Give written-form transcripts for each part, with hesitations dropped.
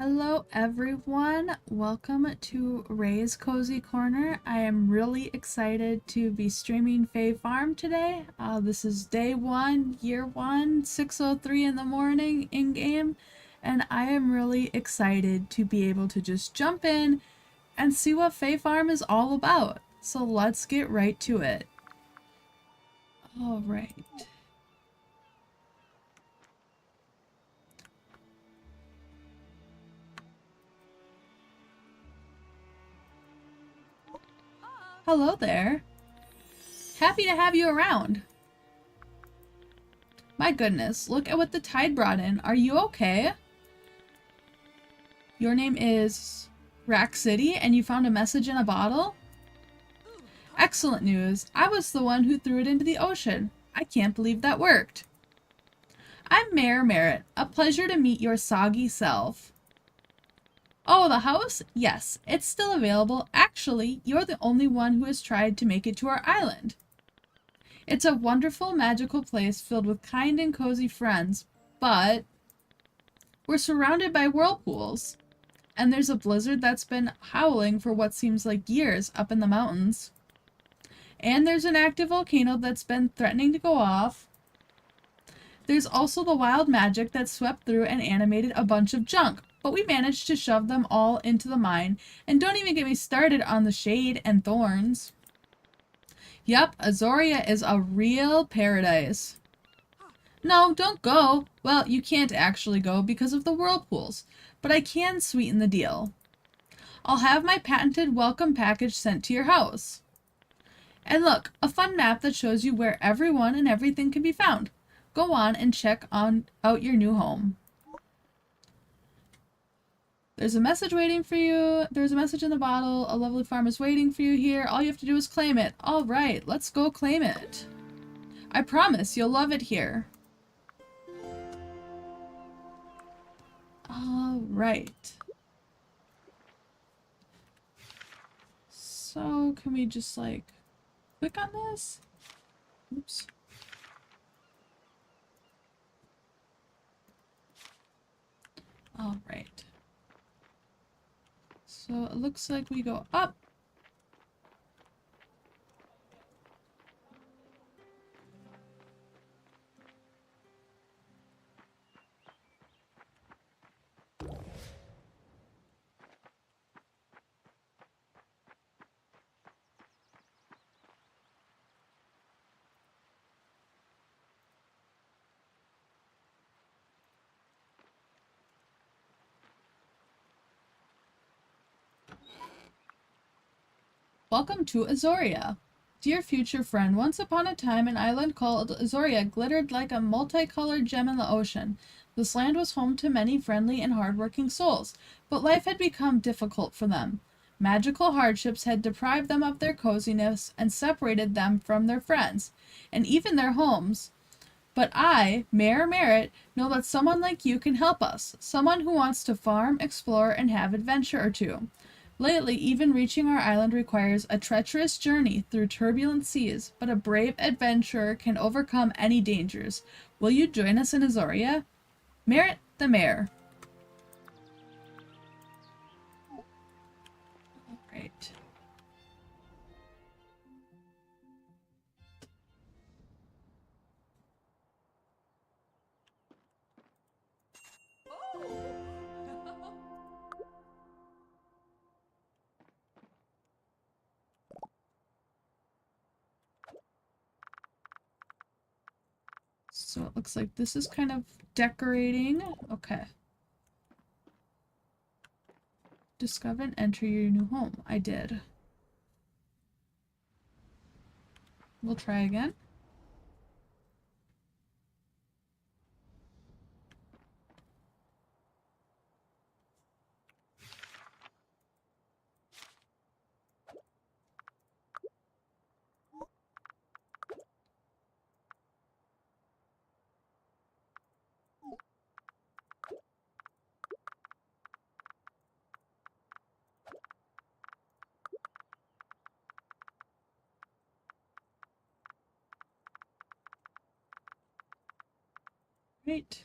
Hello everyone, welcome to Ray's Cozy Corner. I am really excited to be streaming Fae Farm today. This is day one, year one, 6:03 in the morning in-game, and I am really excited to be able to just jump in and see what Fae Farm is all about. So let's get right to it. Alright. Hello there. Happy to have you around. My goodness, look at what the tide brought in. Are you okay? Your name is Rack City and you found a message in a bottle? Excellent news. I was the one who threw it into the ocean. I can't believe that worked. I'm Mayor Merritt. A pleasure to meet your soggy self. Oh, the house? Yes, it's still available. Actually, you're the only one who has tried to make it to our island. It's a wonderful, magical place filled with kind and cozy friends, but we're surrounded by whirlpools. And there's a blizzard that's been howling for what seems like years up in the mountains. And there's an active volcano that's been threatening to go off. There's also the wild magic that swept through and animated a bunch of junk, but we managed to shove them all into the mine. And don't even get me started on the shade and thorns. Yup, Azoria is a real paradise. No, don't go. Well, you can't actually go because of the whirlpools, but I can sweeten the deal. I'll have my patented welcome package sent to your house. And look, a fun map that shows you where everyone and everything can be found. Go on and check out your new home. There's a message waiting for you. There's a message in the bottle. A lovely farm is waiting for you here. All you have to do is claim it. All right, let's go claim it. I promise you'll love it here. All right. So can we just like click on this? Oops. All right. So it looks like we go up. Welcome to Azoria. Dear future friend, once upon a time an island called Azoria glittered like a multicolored gem in the ocean. This land was home to many friendly and hardworking souls, but life had become difficult for them. Magical hardships had deprived them of their coziness and separated them from their friends, and even their homes. But I, Mayor Merritt, know that someone like you can help us. Someone who wants to farm, explore, and have adventure or two. Lately, even reaching our island requires a treacherous journey through turbulent seas, but a brave adventurer can overcome any dangers. Will you join us in Azoria? Merritt the Mayor. Right. So it looks like this is kind of decorating. Okay. Discover and enter your new home. I did. We'll try again. Right.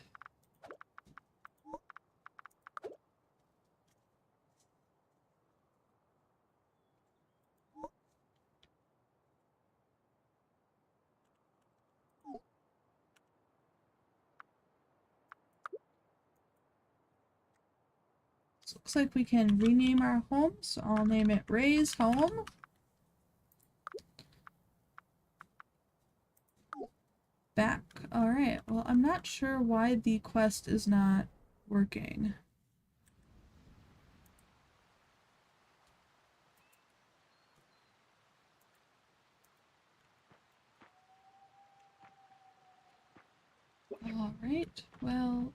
So looks like we can rename our home, so I'll name it Ray's home. Back. Alright, well, I'm not sure why the quest is not working. Alright, well...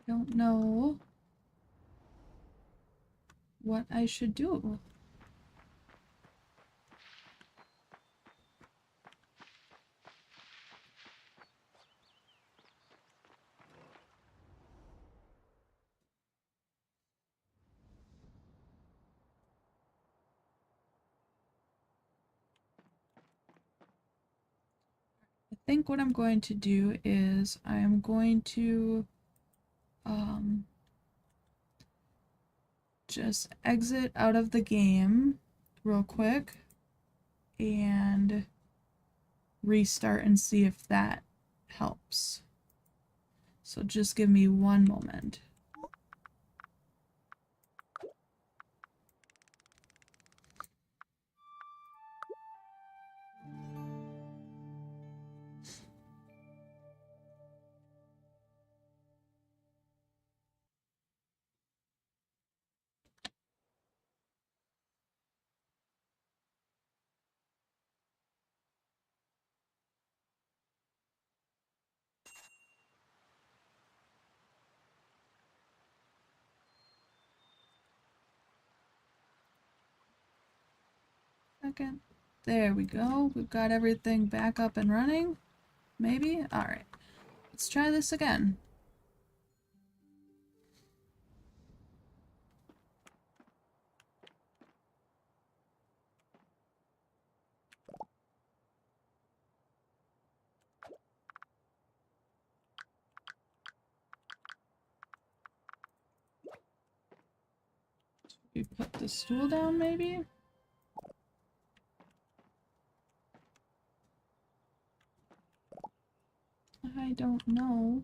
I don't know what I should do. I think what I'm going to do is I'm going to just exit out of the game real quick and restart and see if that helps. So just give me one moment. Second. There we go. We've got everything back up and running. Maybe? Alright. Let's try this again. We put the stool down, maybe? I don't know.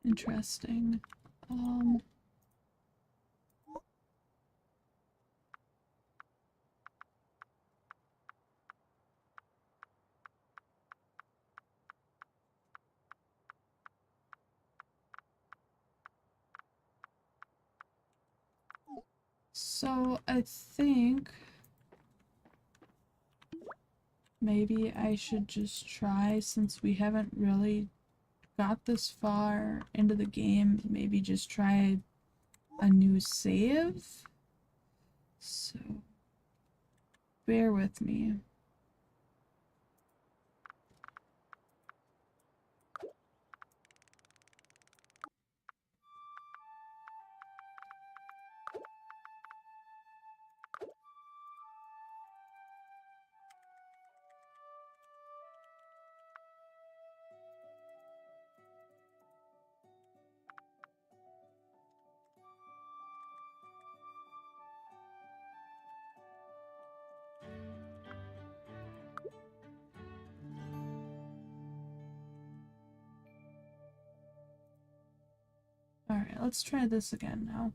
Interesting. So I think maybe I should just try, since we haven't really got this far into the game, maybe just try a new save. So bear with me. Alright, let's try this again now.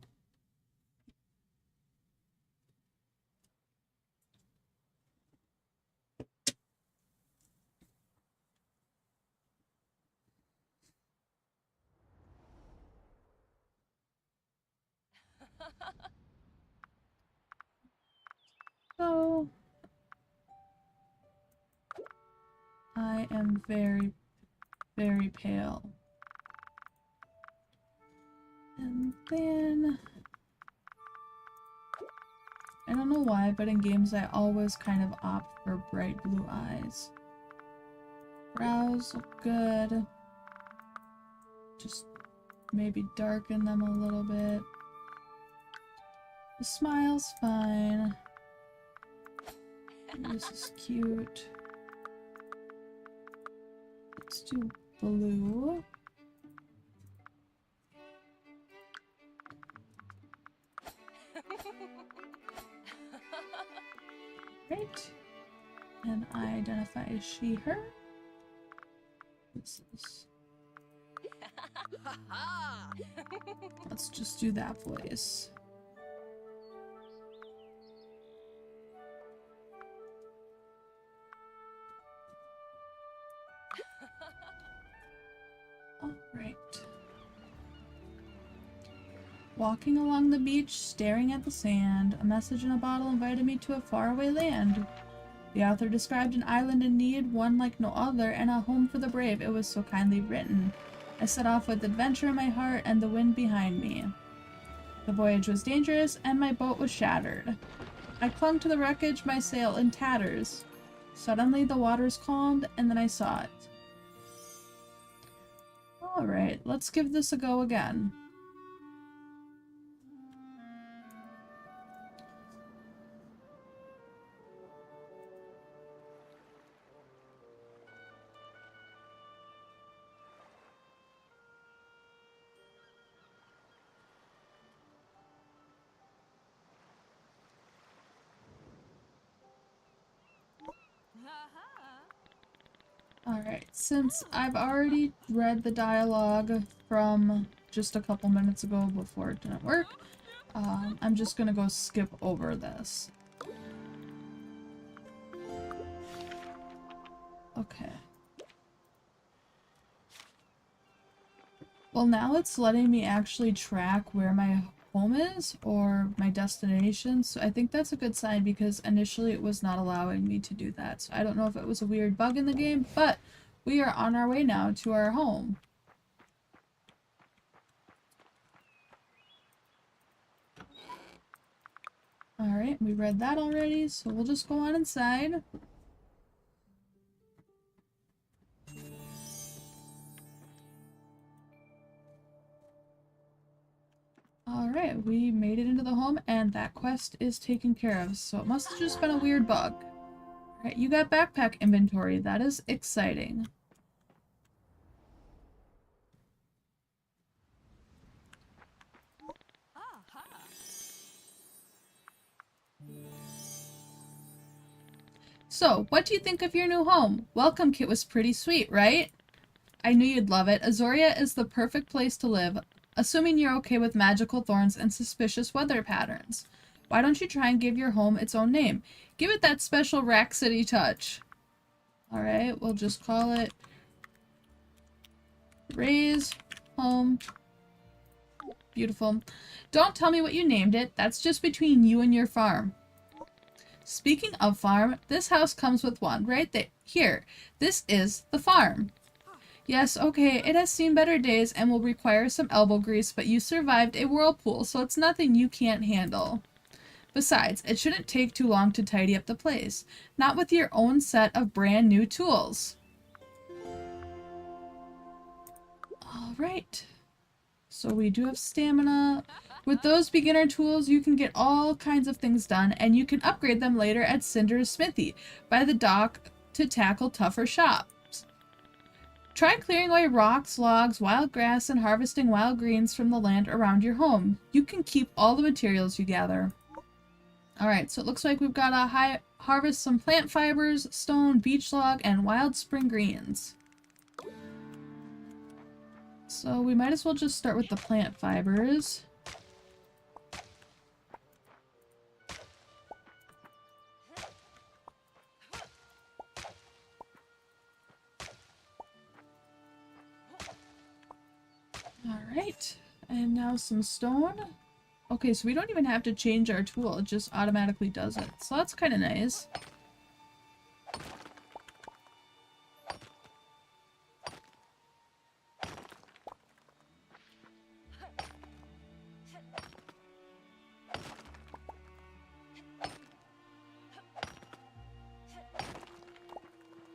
So I am very, very pale. And then I don't know why, but in games I always kind of opt for bright blue eyes. Brows look good. Just maybe darken them a little bit. The smile's fine. This is cute. Let's do blue. Right. And I identify as she, her. This is... Let's just do that voice. Alright. Walking along the beach, staring at the sand, a message in a bottle invited me to a faraway land. The author described an island in need, one like no other, and a home for the brave. It was so kindly written. I set off with adventure in my heart and the wind behind me. The voyage was dangerous, and my boat was shattered. I clung to the wreckage, my sail in tatters. Suddenly the waters calmed, and then I saw it. Alright, let's give this a go again. Alright, since I've already read the dialogue from just a couple minutes ago before it didn't work, I'm just gonna go skip over this. Okay. Well, now it's letting me actually track where my home is or my destination, so I think that's a good sign because initially it was not allowing me to do that. So I don't know if it was a weird bug in the game, but we are on our way now to our home. Alright, we read that already, so we'll just go on inside. Alright, we made it into the home, and that quest is taken care of, so it must have just been a weird bug. Alright, you got backpack inventory. That is exciting. So, what do you think of your new home? Welcome kit was pretty sweet, right? I knew you'd love it. Azoria is the perfect place to live, assuming you're okay with magical thorns and suspicious weather patterns. Why don't you try and give your home its own name? Give it that special Rack City touch. Alright, we'll just call it Ray's Home. Beautiful. Don't tell me what you named it. That's just between you and your farm. Speaking of farm, this house comes with one right there. Here, this is the farm. Yes, okay, it has seen better days and will require some elbow grease, but you survived a whirlpool, so it's nothing you can't handle. Besides, it shouldn't take too long to tidy up the place. Not with your own set of brand new tools. Alright. So we do have stamina. With those beginner tools, you can get all kinds of things done, and you can upgrade them later at Cinder's Smithy by the dock to tackle tougher shops. Try clearing away rocks, logs, wild grass, and harvesting wild greens from the land around your home. You can keep all the materials you gather. Alright, so it looks like we've got to harvest some plant fibers, stone, beach log, and wild spring greens. So we might as well just start with the plant fibers. Alright, and now some stone. Okay, so we don't even have to change our tool, it just automatically does it. So that's kind of nice.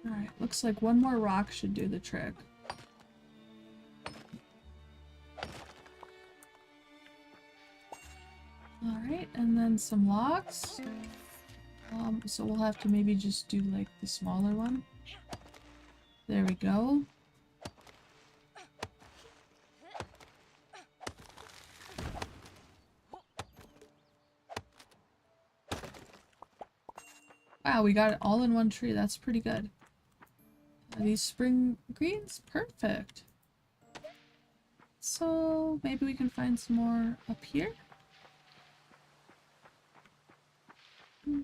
Alright, looks like one more rock should do the trick. And some logs. So we'll have to maybe just do like the smaller one. There we go. Wow, we got it all in one tree. That's pretty good. Are these spring greens? Perfect. So maybe we can find some more up here. Okay,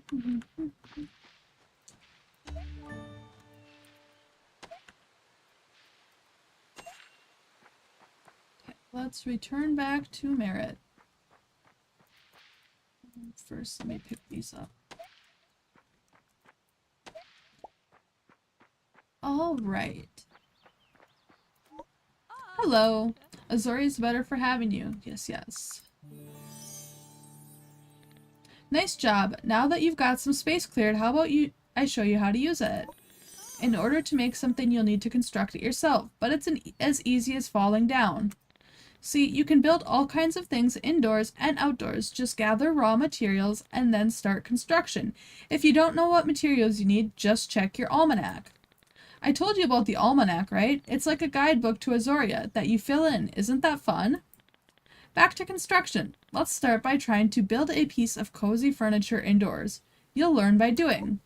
let's return back to Merritt. First, let me pick these up. All right. Hello. Azoria's better for having you. Yes, yes. Nice job. Now that you've got some space cleared, how about I show you how to use it? In order to make something, you'll need to construct it yourself, but it's as easy as falling down. See, you can build all kinds of things indoors and outdoors. Just gather raw materials and then start construction. If you don't know what materials you need, just check your almanac. I told you about the almanac, right? It's like a guidebook to Azoria that you fill in. Isn't that fun? Back to construction. Let's start by trying to build a piece of cozy furniture indoors. You'll learn by doing.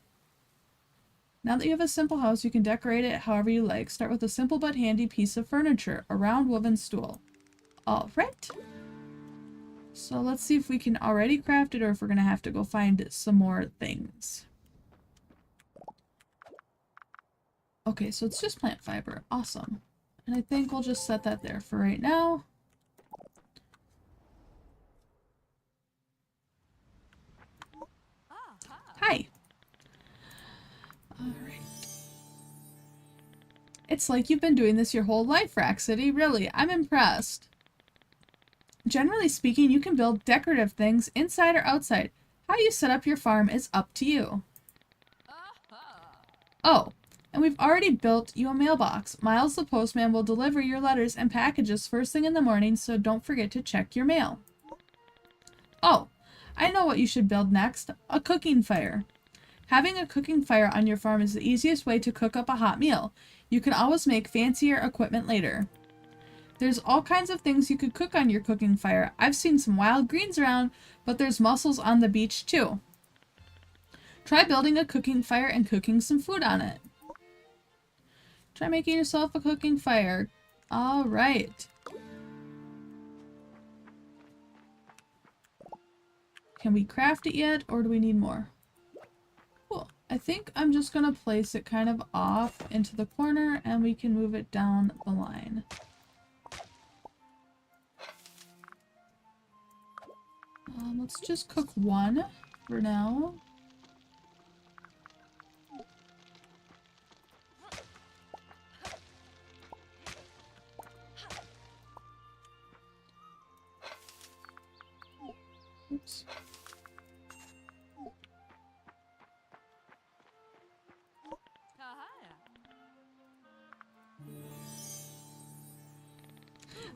Now that you have a simple house, you can decorate it however you like. Start with a simple but handy piece of furniture, a round woven stool. Alright. So let's see if we can already craft it or if we're going to have to go find some more things. Okay, so it's just plant fiber. Awesome. And I think we'll just set that there for right now. Hi. Alright. It's like you've been doing this your whole life, Rack City. Really, I'm impressed. Generally speaking, you can build decorative things inside or outside. How you set up your farm is up to you. Oh, and we've already built you a mailbox. Miles the postman will deliver your letters and packages first thing in the morning, so don't forget to check your mail. Oh, I know what you should build next. A cooking fire. Having a cooking fire on your farm is the easiest way to cook up a hot meal. You can always make fancier equipment later. There's all kinds of things you could cook on your cooking fire. I've seen some wild greens around, but there's mussels on the beach too. Try building a cooking fire and cooking some food on it. Try making yourself a cooking fire. All right. Can we craft it yet, or do we need more? Cool. I think I'm just going to place it kind of off into the corner, and we can move it down the line. Let's just cook one for now. Oops.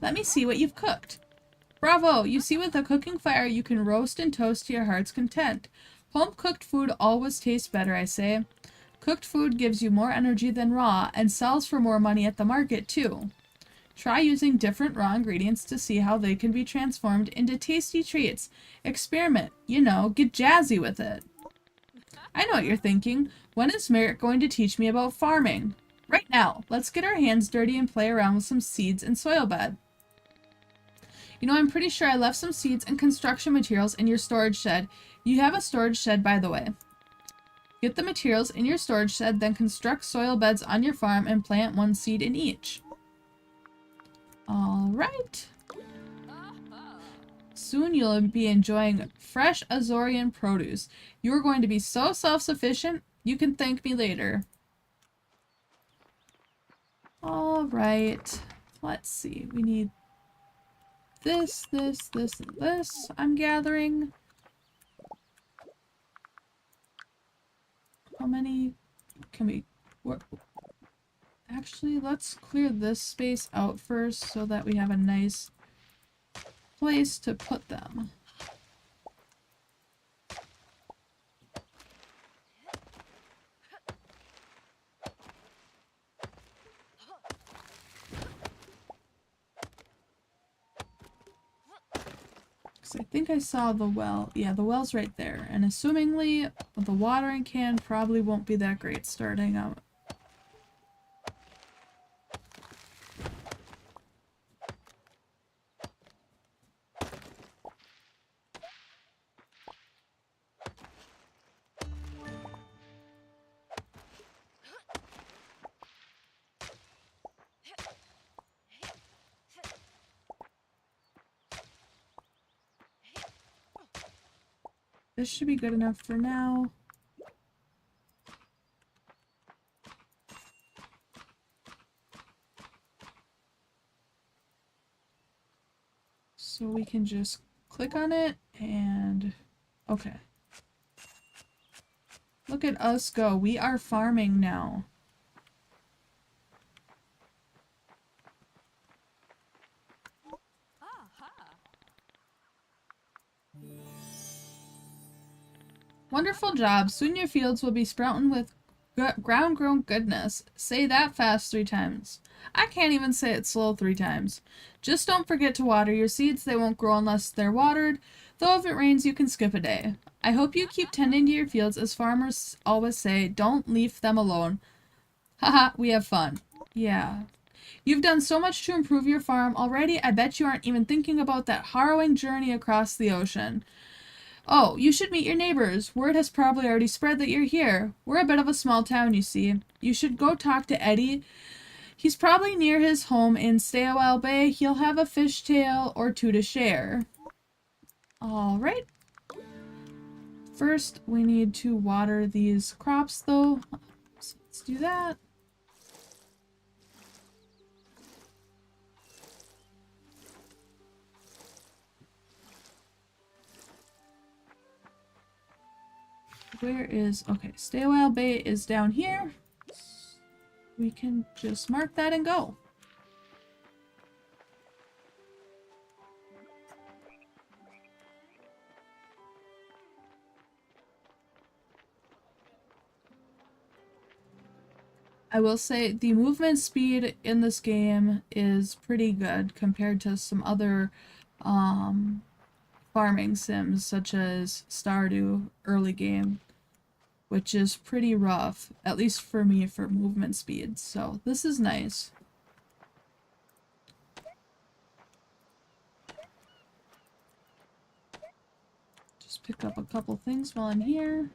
Let me see what you've cooked. Bravo! You see, with a cooking fire, you can roast and toast to your heart's content. Home-cooked food always tastes better, I say. Cooked food gives you more energy than raw, and sells for more money at the market, too. Try using different raw ingredients to see how they can be transformed into tasty treats. Experiment. You know, get jazzy with it. I know what you're thinking. When is Merritt going to teach me about farming? Right now. Let's get our hands dirty and play around with some seeds and soil bed. You know, I'm pretty sure I left some seeds and construction materials in your storage shed. You have a storage shed, by the way. Get the materials in your storage shed, then construct soil beds on your farm and plant one seed in each. Alright. Soon you'll be enjoying fresh Azorian produce. You're going to be so self-sufficient, you can thank me later. Alright. Let's see. We need this, and this, I'm gathering. How many can we... Actually, let's clear this space out first so that we have a nice place to put them. 'Cause I think I saw the well. Yeah, the well's right there. And assumingly, the watering can probably won't be that great starting out. This should be good enough for now. So we can just click on it and... okay. Look at us go. We are farming now. Wonderful job. Soon your fields will be sprouting with ground-grown goodness. Say that fast 3 times. I can't even say it slow 3 times. Just don't forget to water your seeds. They won't grow unless they're watered. Though if it rains, you can skip a day. I hope you keep tending to your fields, as farmers always say. Don't leave them alone. Haha, we have fun. Yeah. You've done so much to improve your farm already. I bet you aren't even thinking about that harrowing journey across the ocean. Oh, you should meet your neighbors. Word has probably already spread that you're here. We're a bit of a small town, you see. You should go talk to Eddie. He's probably near his home in Stay-A-While Bay. He'll have a fishtail or 2 to share. Alright. First, we need to water these crops, though. So let's do that. Where is... okay, Stay-A-While Bay is down here. We can just mark that and go. I will say the movement speed in this game is pretty good compared to some other farming sims such as Stardew early game, which is pretty rough, at least for me, for movement speed. So this is nice. Just pick up a couple things while I'm here.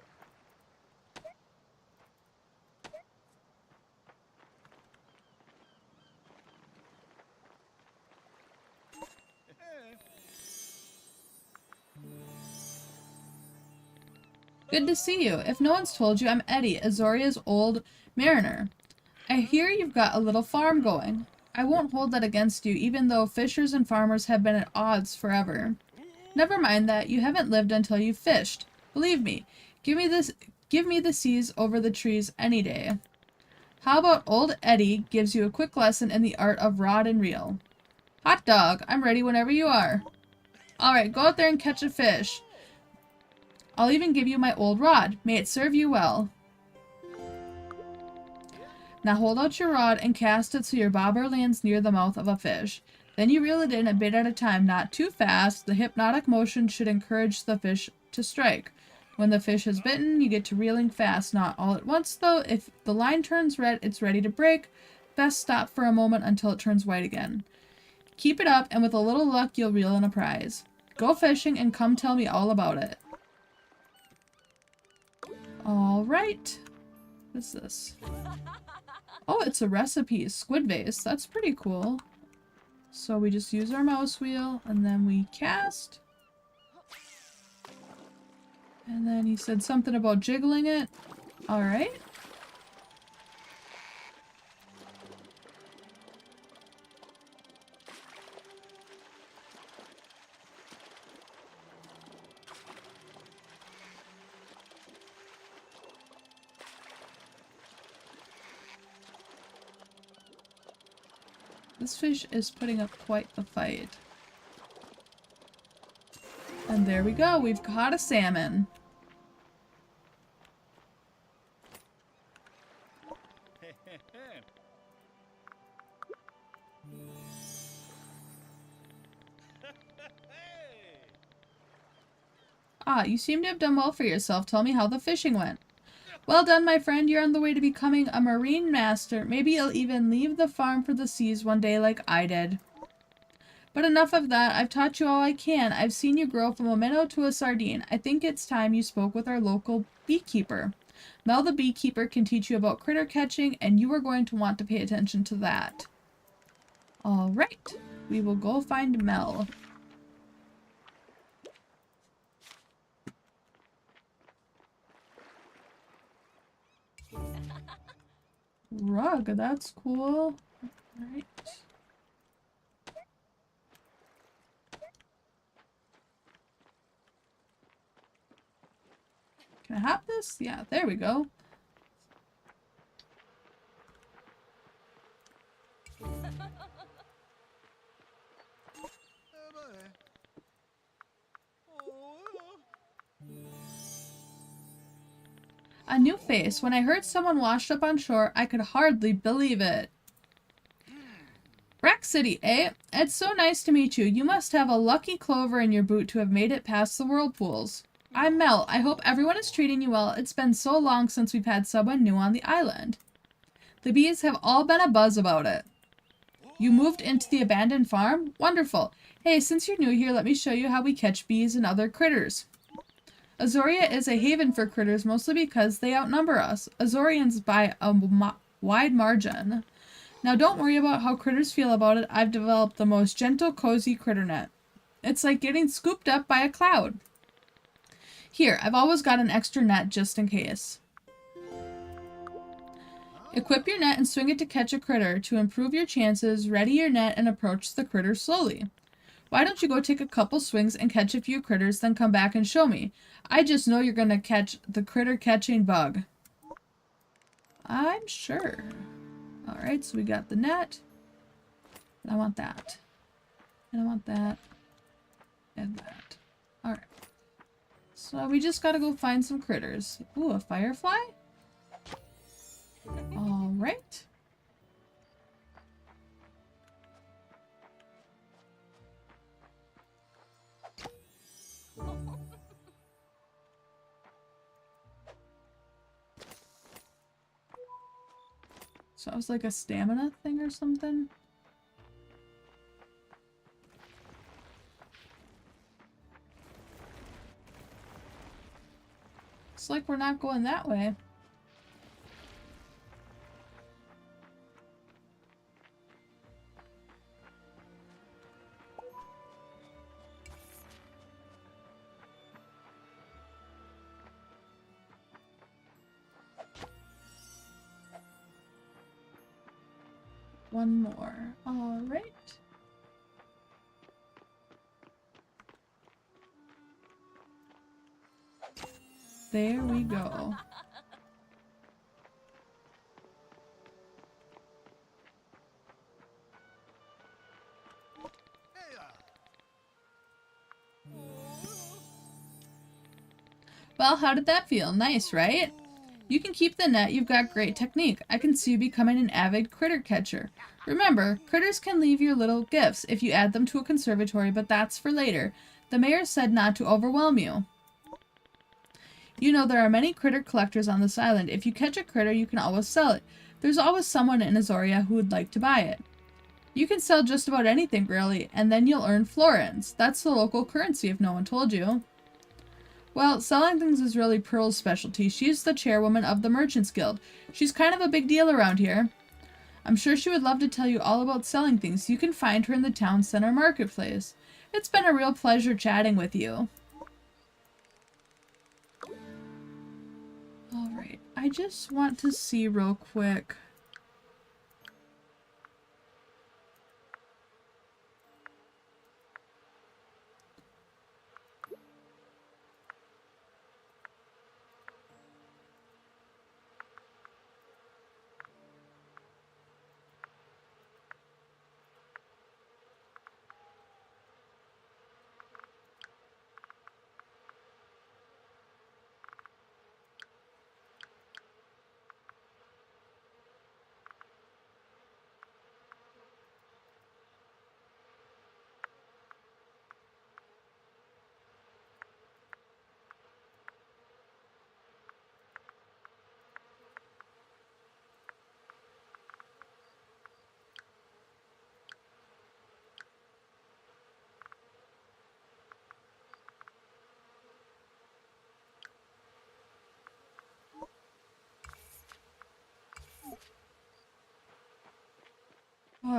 Good to see you. If no one's told you, I'm Eddie, Azoria's old mariner. I hear you've got a little farm going. I won't hold that against you, even though fishers and farmers have been at odds forever. Never mind that, you haven't lived until you've fished. Believe me, give me the seas over the trees any day. How about old Eddie gives you a quick lesson in the art of rod and reel? Hot dog, I'm ready whenever you are. Alright, go out there and catch a fish. I'll even give you my old rod. May it serve you well. Now hold out your rod and cast it so your bobber lands near the mouth of a fish. Then you reel it in a bit at a time, not too fast. The hypnotic motion should encourage the fish to strike. When the fish is bitten, you get to reeling fast, not all at once though. If the line turns red, it's ready to break. Best stop for a moment until it turns white again. Keep it up, and with a little luck, you'll reel in a prize. Go fishing and come tell me all about it. Alright. What is this? Oh, it's a recipe. Squid vase. That's pretty cool. So we just use our mouse wheel and then we cast. And then he said something about jiggling it. Alright. This fish is putting up quite the fight. And there we go, we've caught a salmon. Ah, you seem to have done well for yourself. Tell me how the fishing went. Well done, my friend. You're on the way to becoming a marine master. Maybe you'll even leave the farm for the seas one day like I did. But enough of that. I've taught you all I can. I've seen you grow from a minnow to a sardine. I think it's time you spoke with our local beekeeper. Mel the beekeeper can teach you about critter catching, and you are going to want to pay attention to that. Alright, we will go find Mel. Rug, that's cool. Alright. Can I have this? Yeah, there we go. A new face. When I heard someone washed up on shore, I could hardly believe it. Rack City, eh? It's so nice to meet you. You must have a lucky clover in your boot to have made it past the whirlpools. I'm Mel. I hope everyone is treating you well. It's been so long since we've had someone new on the island. The bees have all been abuzz about it. You moved into the abandoned farm? Wonderful. Hey, since you're new here, let me show you how we catch bees and other critters. Azoria is a haven for critters mostly because they outnumber us, Azorians by a wide margin. Now don't worry about how critters feel about it. I've developed the most gentle, cozy critter net. It's like getting scooped up by a cloud. Here, I've always got an extra net just in case. Equip your net and swing it to catch a critter. To improve your chances, ready your net and approach the critter slowly. Why don't you go take a couple swings and catch a few critters, then come back and show me? I just know you're gonna catch the critter catching bug. I'm sure. Alright, so we got the net. I want that. And I want that. And that. Alright. So we just gotta go find some critters. Ooh, a firefly? Alright. So it was like a stamina thing or something? It's like we're not going that way. One more. Alright. There we go. Well, how did that feel? Nice, right? You can keep the net. You've got great technique. I can see you becoming an avid critter catcher. Remember, critters can leave you little gifts if you add them to a conservatory, but that's for later. The mayor said not to overwhelm you. You know, there are many critter collectors on this island. If you catch a critter, you can always sell it. There's always someone in Azoria who would like to buy it. You can sell just about anything, really, and then you'll earn florins. That's the local currency if no one told you. Well, selling things is really Pearl's specialty. She's the chairwoman of the Merchants Guild. She's kind of a big deal around here. I'm sure she would love to tell you all about selling things. You can find her in the town center marketplace. It's been a real pleasure chatting with you. Alright, I just want to see real quick.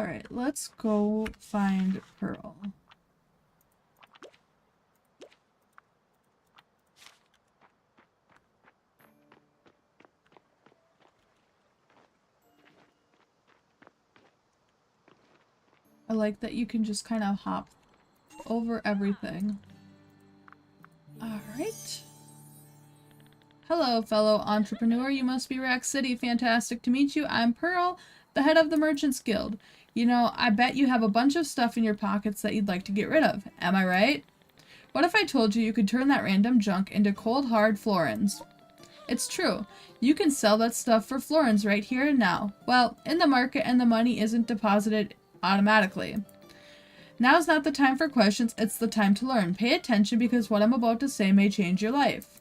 Alright, let's go find Pearl. I like that you can just kind of hop over everything. Alright. Hello, fellow entrepreneur. You must be Rack City. Fantastic to meet you. I'm Pearl, the head of the Merchants Guild. You know, I bet you have a bunch of stuff in your pockets that you'd like to get rid of. Am I right? What if I told you you could turn that random junk into cold, hard florins? It's true. You can sell that stuff for florins right here and now. Well, in the market, and the money isn't deposited automatically. Now's not the time for questions, it's the time to learn. Pay attention because what I'm about to say may change your life.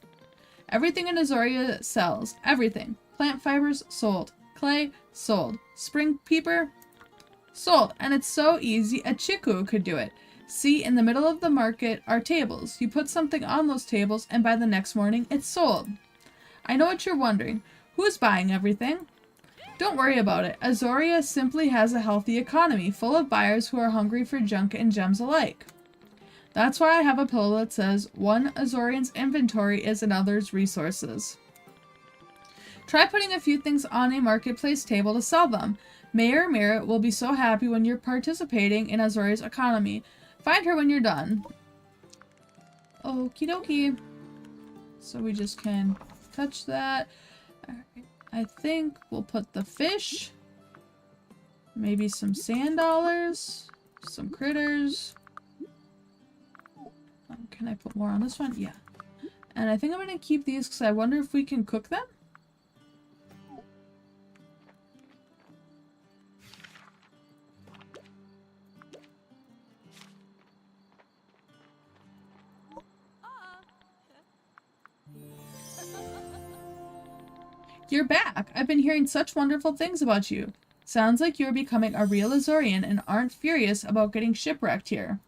Everything in Azoria sells. Everything. Plant fibers, sold. Clay, sold. Spring peeper, sold. And it's so easy, a chiku could do it. See, in the middle of the market are tables. You put something on those tables, and by the next morning, it's sold. I know what you're wondering. Who's buying everything? Don't worry about it. Azoria simply has a healthy economy, full of buyers who are hungry for junk and gems alike. That's why I have a pillow that says, one Azorian's inventory is another's resources. Try putting a few things on a marketplace table to sell them. Mayor Merritt will be so happy when you're participating in Azoria's economy. Find her when you're done. Okie dokie. So we just can touch that. Alright. I think we'll put the fish, maybe some sand dollars, some critters. Can I put more on this one? Yeah. And I think I'm going to keep these because I wonder if we can cook them? You're back! I've been hearing such wonderful things about you. Sounds like you're becoming a real Azorian and aren't furious about getting shipwrecked here.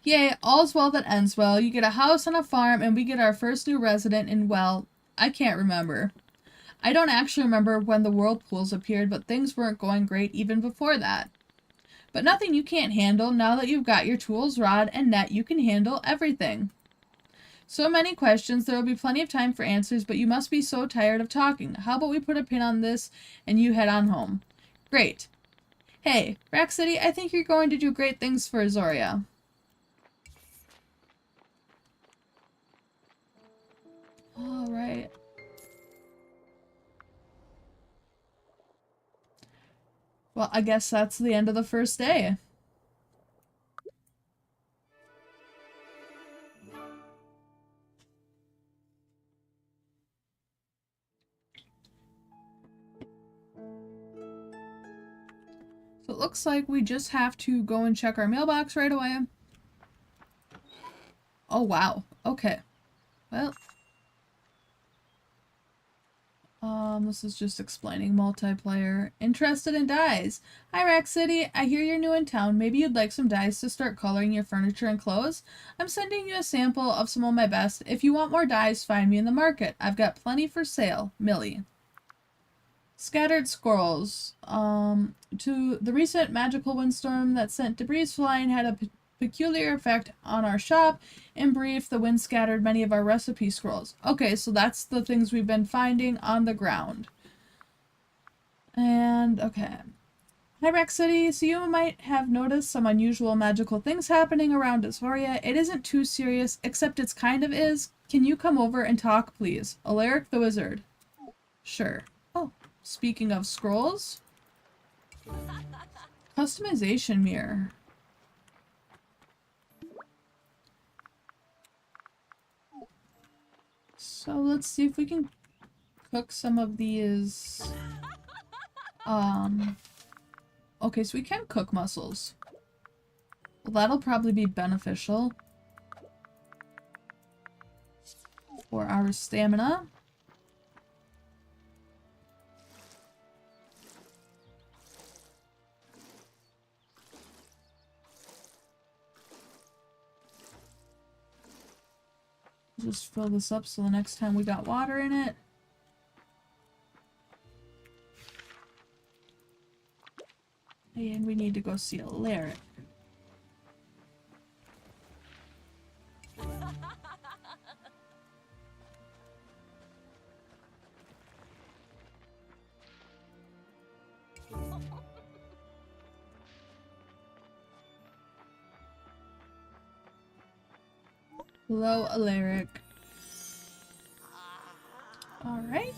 Yay, all's well that ends well. You get a house on a farm and we get our first new resident in, well, I can't remember. I don't actually remember when the whirlpools appeared, but things weren't going great even before that. But nothing you can't handle. Now that you've got your tools, rod, and net, you can handle everything. So many questions, there will be plenty of time for answers, but you must be so tired of talking. How about we put a pin on this and you head on home? Great. Hey, Rack City, I think you're going to do great things for Azoria. Alright. Well, I guess that's the end of the first day. So it looks like we just have to go and check our mailbox right away. Oh, wow. Okay. Well. This is just explaining multiplayer. Interested in dyes? Hi, Rack City. I hear you're new in town. Maybe you'd like some dyes to start coloring your furniture and clothes? I'm sending you a sample of some of my best. If you want more dyes, find me in the market. I've got plenty for sale. Millie. Scattered squirrels. To the recent magical windstorm that sent debris flying had a peculiar effect on our shop. In brief, the wind scattered many of our recipe scrolls. Okay, so that's the things we've been finding on the ground. And, okay. Hi, Rack City. So you might have noticed some unusual magical things happening around Azoria. It isn't too serious, except it's kind of is. Can you come over and talk, please? Alaric the Wizard. Sure. Oh, speaking of scrolls. Customization mirror. So let's see if we can cook some of these. Okay, so we can cook mussels. Well, that'll probably be beneficial for our stamina. Just fill this up so the next time we got water in it. And we need to go see Alaric. Hello, Alaric. Alright.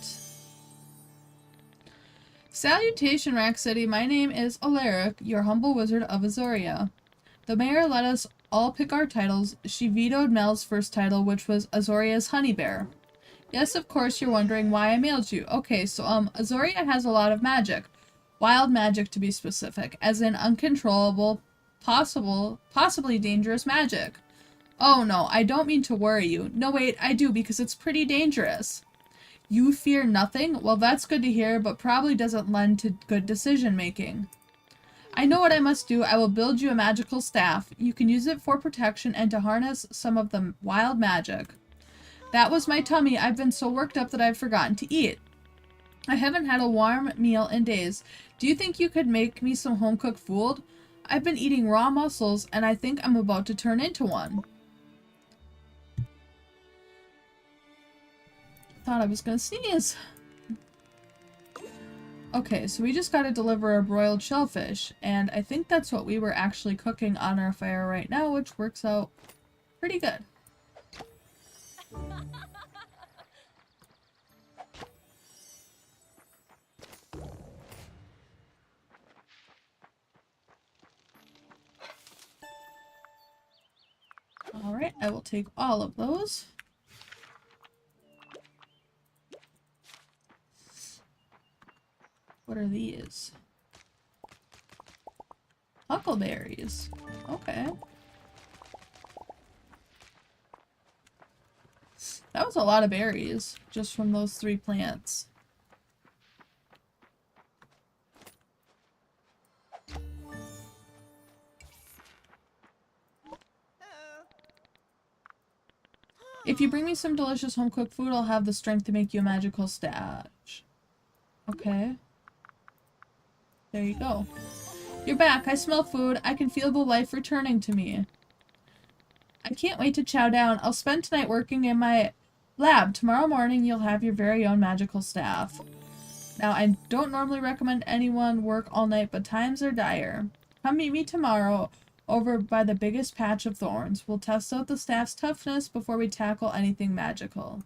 Salutation, Rack City. My name is Alaric, your humble wizard of Azoria. The mayor let us all pick our titles. She vetoed Mel's first title, which was Azoria's Honey Bear. Yes, of course, you're wondering why I mailed you. Okay, so, Azoria has a lot of magic. Wild magic, to be specific. As in uncontrollable, possibly dangerous magic. Oh no, I don't mean to worry you. No wait, I do, because it's pretty dangerous. You fear nothing? Well, that's good to hear, but probably doesn't lend to good decision making. I know what I must do. I will build you a magical staff. You can use it for protection and to harness some of the wild magic. That was my tummy. I've been so worked up that I've forgotten to eat. I haven't had a warm meal in days. Do you think you could make me some home-cooked food? I've been eating raw mussels, and I think I'm about to turn into one. Thought I was gonna sneeze. Okay, so we just gotta deliver a broiled shellfish, and I think that's what we were actually cooking on our fire right now, which works out pretty good. Alright, I will take all of those. What are these? Huckleberries. Okay. That was a lot of berries, just from those 3 plants. If you bring me some delicious home-cooked food, I'll have the strength to make you a magical stash. Okay. There you go. You're back. I smell food. I can feel the life returning to me. I can't wait to chow down. I'll spend tonight working in my lab. Tomorrow morning, you'll have your very own magical staff. Now, I don't normally recommend anyone work all night, but times are dire. Come meet me tomorrow over by the biggest patch of thorns. We'll test out the staff's toughness before we tackle anything magical.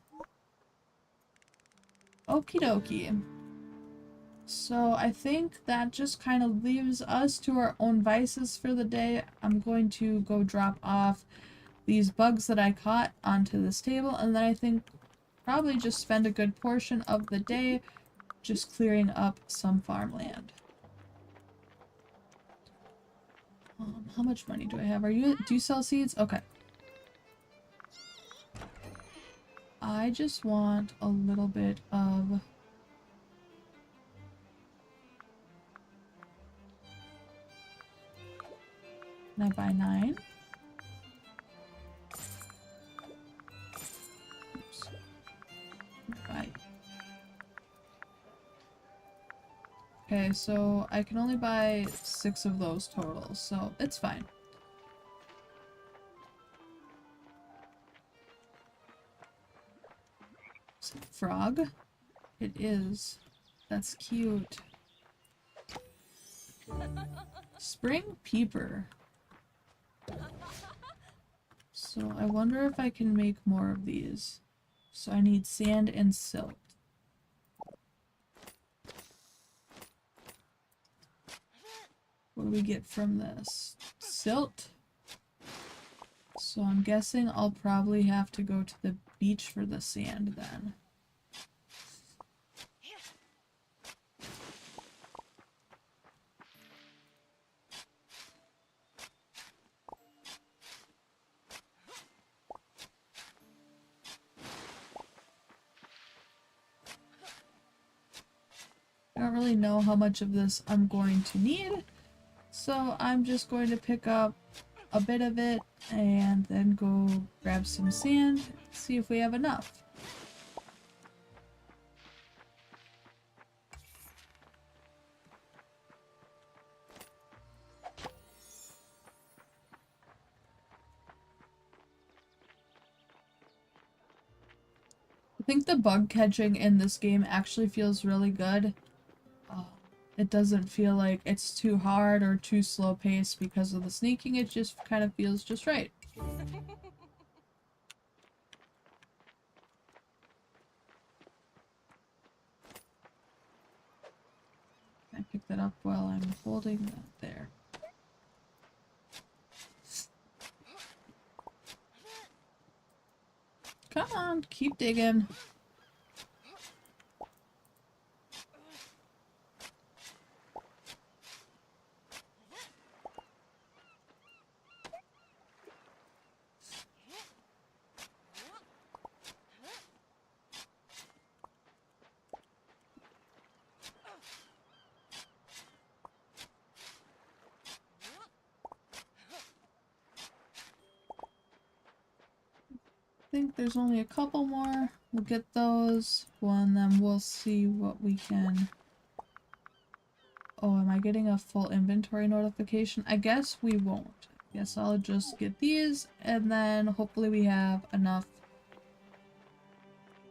Okie dokie. So I think that just kind of leaves us to our own vices for the day. I'm going to go drop off these bugs that I caught onto this table, and then I think probably just spend a good portion of the day just clearing up some farmland. How much money do I have? Do you sell seeds? Okay. I just want a little bit of... Can I buy 9? Oops. Buy. Okay, so I can only buy 6 of those total, so it's fine. Is it a frog? It is. That's cute. Spring peeper. So I wonder if I can make more of these. So I need sand and silt. What do we get from this? Silt. So I'm guessing I'll probably have to go to the beach for the sand then. I don't really know how much of this I'm going to need, so I'm just going to pick up a bit of it and then go grab some sand, see if we have enough. think the bug catching in this game actually feels really good. Uh, it doesn't feel like it's too hard or too slow paced because of the sneaking, it just kind of feels just right. I pick that up while I'm holding that there. Come on, keep digging. I think there's only a couple more. We'll get those, and then we'll see what we can... Oh, am I getting a full inventory notification? I guess we won't. Guess I'll just get these, and then hopefully we have enough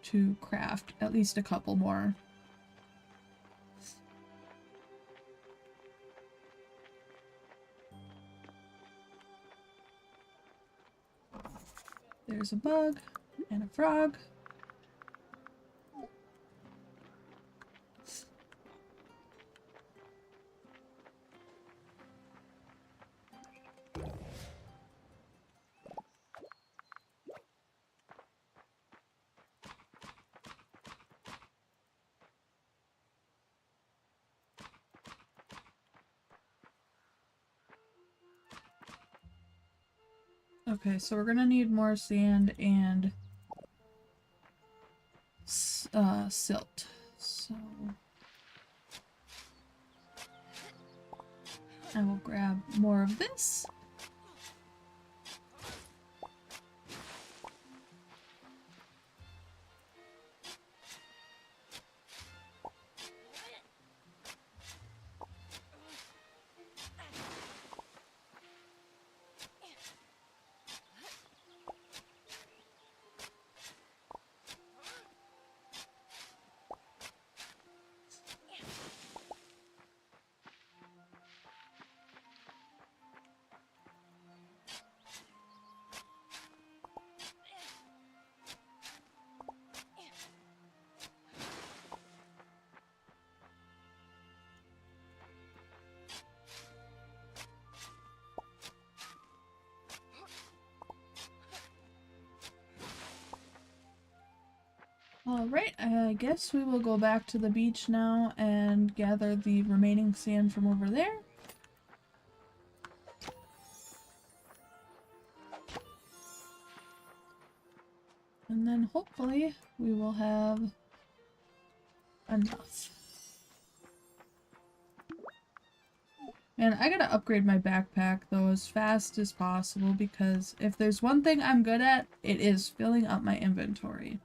to craft at least a couple more. There's a bug and a frog. Okay, so we're gonna need more sand and silt. So I will grab more of this. Alright, I guess we will go back to the beach now and gather the remaining sand from over there. And then hopefully we will have enough. And I gotta upgrade my backpack though as fast as possible because if there's one thing I'm good at, it is filling up my inventory.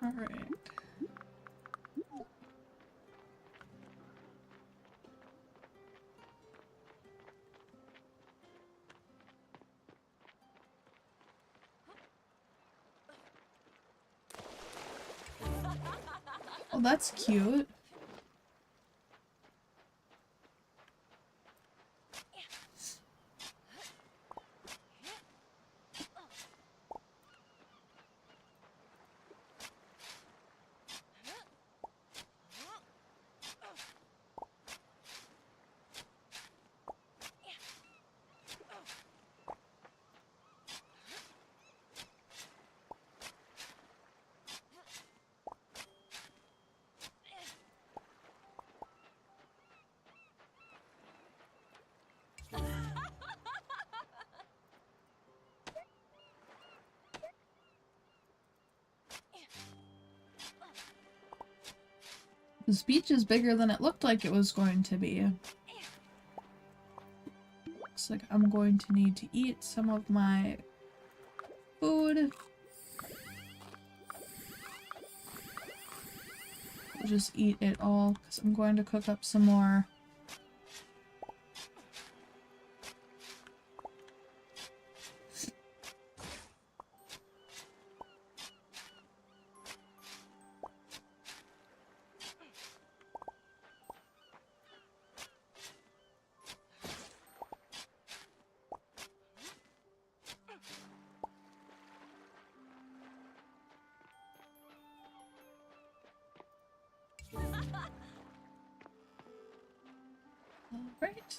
Alright. Oh, that's cute. This beach is bigger than it looked like it was going to be. Looks like I'm going to need to eat some of my food. I'll just eat it all because I'm going to cook up some more. Alright.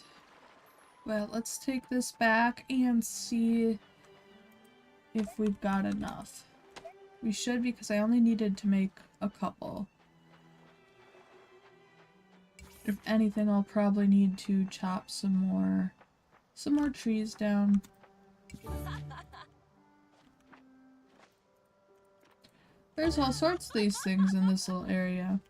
Well, let's take this back and see if we've got enough. We should, because I only needed to make a couple. If anything, I'll probably need to chop some more trees down. There's all sorts of these things in this little area.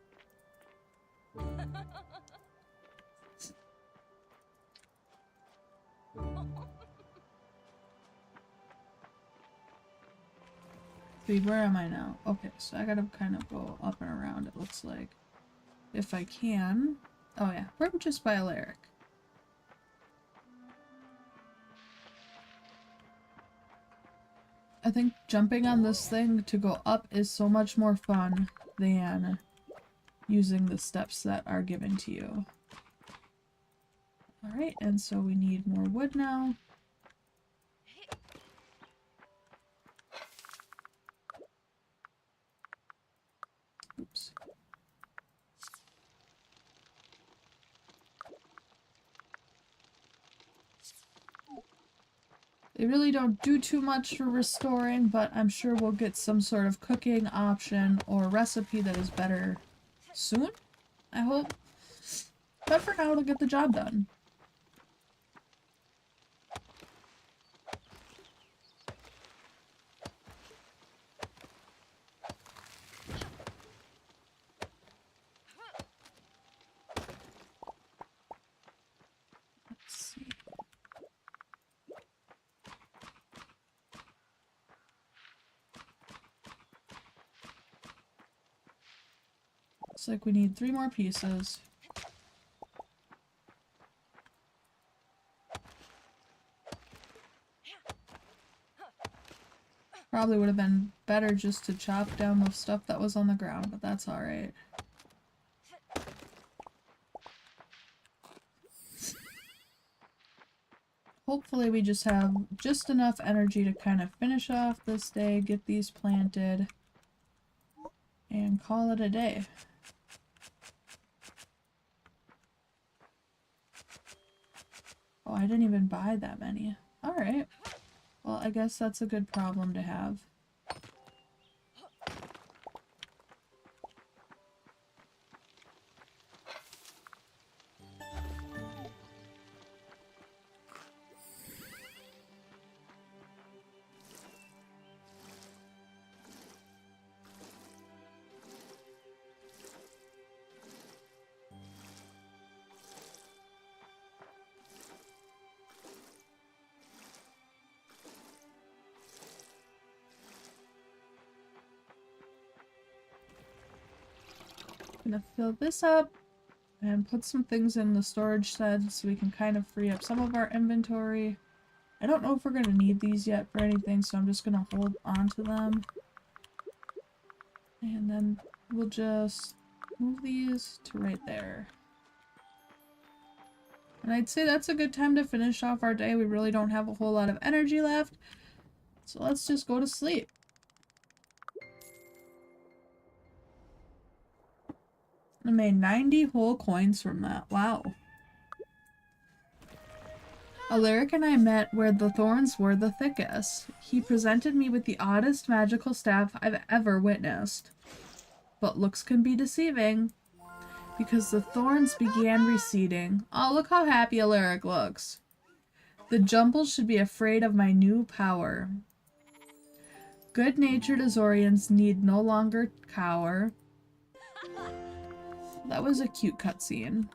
Wait, where am I now? Okay, so I gotta kind of go up and around, it looks like. If I can. Oh yeah, we're just by Alaric. I think jumping on this thing to go up is so much more fun than using the steps that are given to you. Alright, and so we need more wood now. Oops. They really don't do too much for restoring, but I'm sure we'll get some sort of cooking option or recipe that is better soon, I hope. But for now, it'll get the job done. Let's see. Looks like we need 3 more pieces. Probably would have been better just to chop down the stuff that was on the ground, but that's alright. Hopefully we just have just enough energy to kind of finish off this day, get these planted, and call it a day. Oh, I didn't even buy that many. Alright. Well, I guess that's a good problem to have. Gonna fill this up and put some things in the storage shed so we can kind of free up some of our inventory. I don't know if we're gonna need these yet for anything, so I'm just gonna hold on to them. And then we'll just move these to right there. And I'd say that's a good time to finish off our day. We really don't have a whole lot of energy left. So let's just go to sleep. I made 90 whole coins from that. Wow. Alaric and I met where the thorns were the thickest. He presented me with the oddest magical staff I've ever witnessed. But looks can be deceiving, because the thorns began receding. Oh, look how happy Alaric looks. The jumbles should be afraid of my new power. Good-natured Azorians need no longer cower. That was a cute cutscene.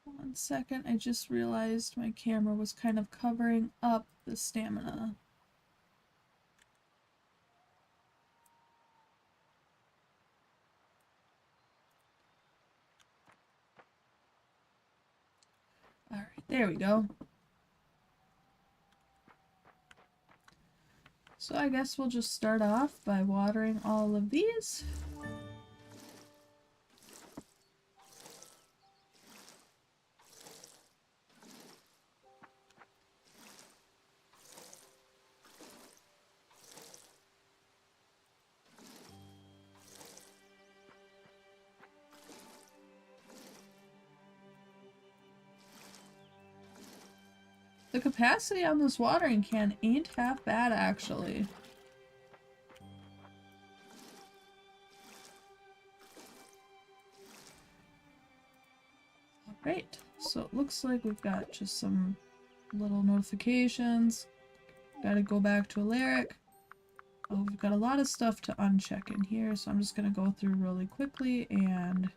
One second, I just realized my camera was kind of covering up the stamina. Alright, there we go. So I guess we'll just start off by watering all of these. The capacity on this watering can ain't half bad, actually. Alright, so it looks like we've got just some little notifications. Gotta go back to Alaric. Oh, we've got a lot of stuff to uncheck in here, so I'm just gonna go through really quickly and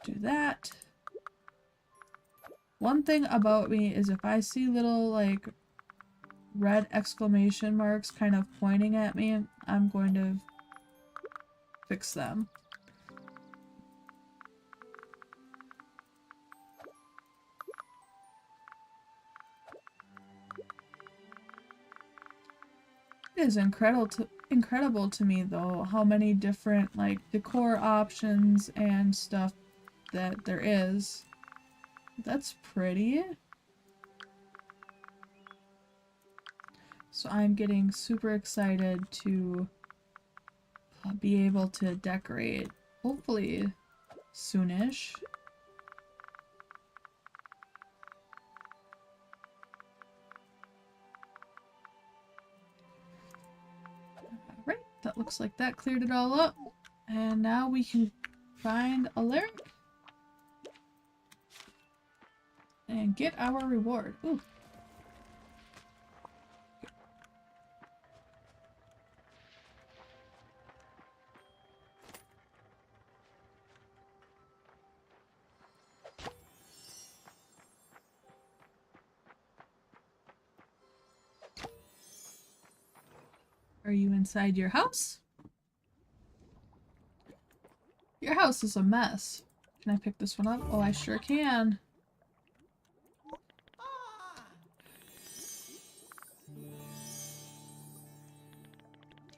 do that. One thing about me is if I see little, like, red exclamation marks kind of pointing at me, I'm going to fix them. It is incredible to me, though, how many different, like, decor options and stuff that there is. That's pretty. So I'm getting super excited to be able to decorate, hopefully soonish. Right, that looks like that cleared it all up. And now we can find Alaric and get our reward. Ooh. Are you inside your house? Your house is a mess. Can I pick this one up? Oh, I sure can.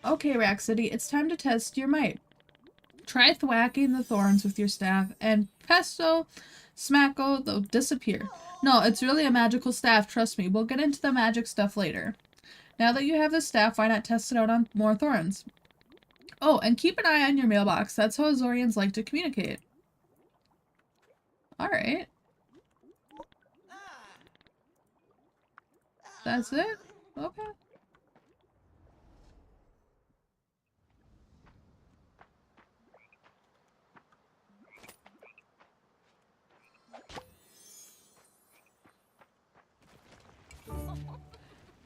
Okay, Rhapsody, it's time to test your might. Try thwacking the thorns with your staff, and pesto, smacko, they'll disappear. No, it's really a magical staff, trust me. We'll get into the magic stuff later. Now that you have the staff, why not test it out on more thorns? Oh, and keep an eye on your mailbox. That's how Azorians like to communicate. Alright. That's it? Okay.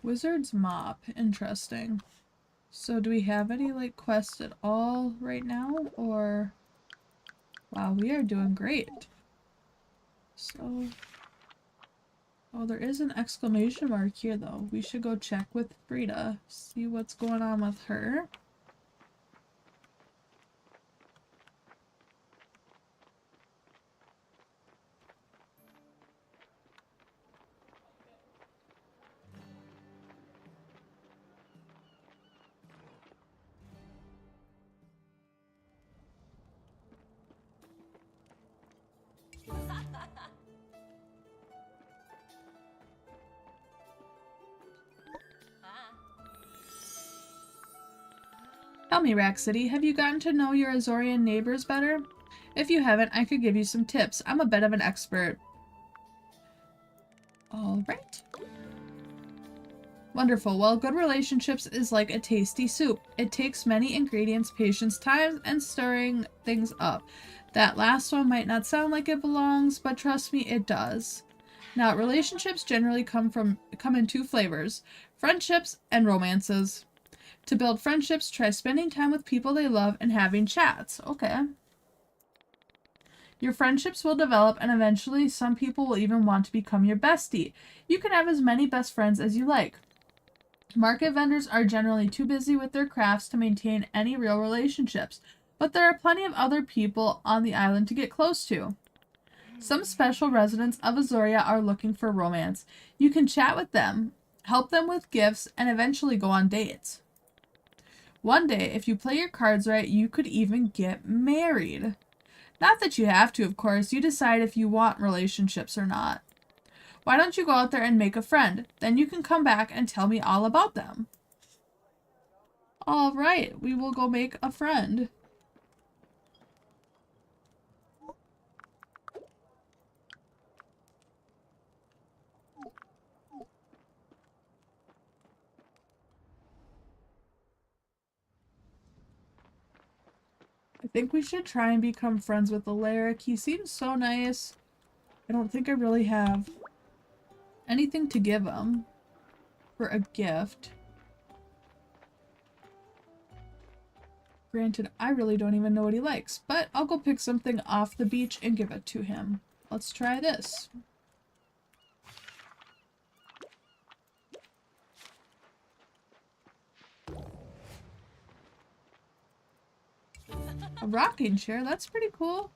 Wizard's Mop. Interesting. So do we have any, like, quests at all right now? Or... Wow, we are doing great. So... Oh, there is an exclamation mark here, though. We should go check with Frida. See what's going on with her. Tell me, Rhapsody, have you gotten to know your Azorian neighbors better? If you haven't, I could give you some tips. I'm a bit of an expert. Alright. Wonderful. Well, good relationships is like a tasty soup. It takes many ingredients, patience, time, and stirring things up. That last one might not sound like it belongs, but trust me, it does. Now, relationships generally come in two flavors: friendships and romances. To build friendships, try spending time with people they love and having chats. Okay. Your friendships will develop, and eventually some people will even want to become your bestie. You can have as many best friends as you like. Market vendors are generally too busy with their crafts to maintain any real relationships, but there are plenty of other people on the island to get close to. Some special residents of Azoria are looking for romance. You can chat with them, help them with gifts, and eventually go on dates. One day, if you play your cards right, you could even get married. Not that you have to, of course. You decide if you want relationships or not. Why don't you go out there and make a friend? Then you can come back and tell me all about them. All right, we will go make a friend. think we should try and become friends with Alaric. He seems so nice. I don't think I really have anything to give him for a gift. Granted, I really don't even know what he likes, but I'll go pick something off the beach and give it to him. Let's try this. A rocking chair, that's pretty cool.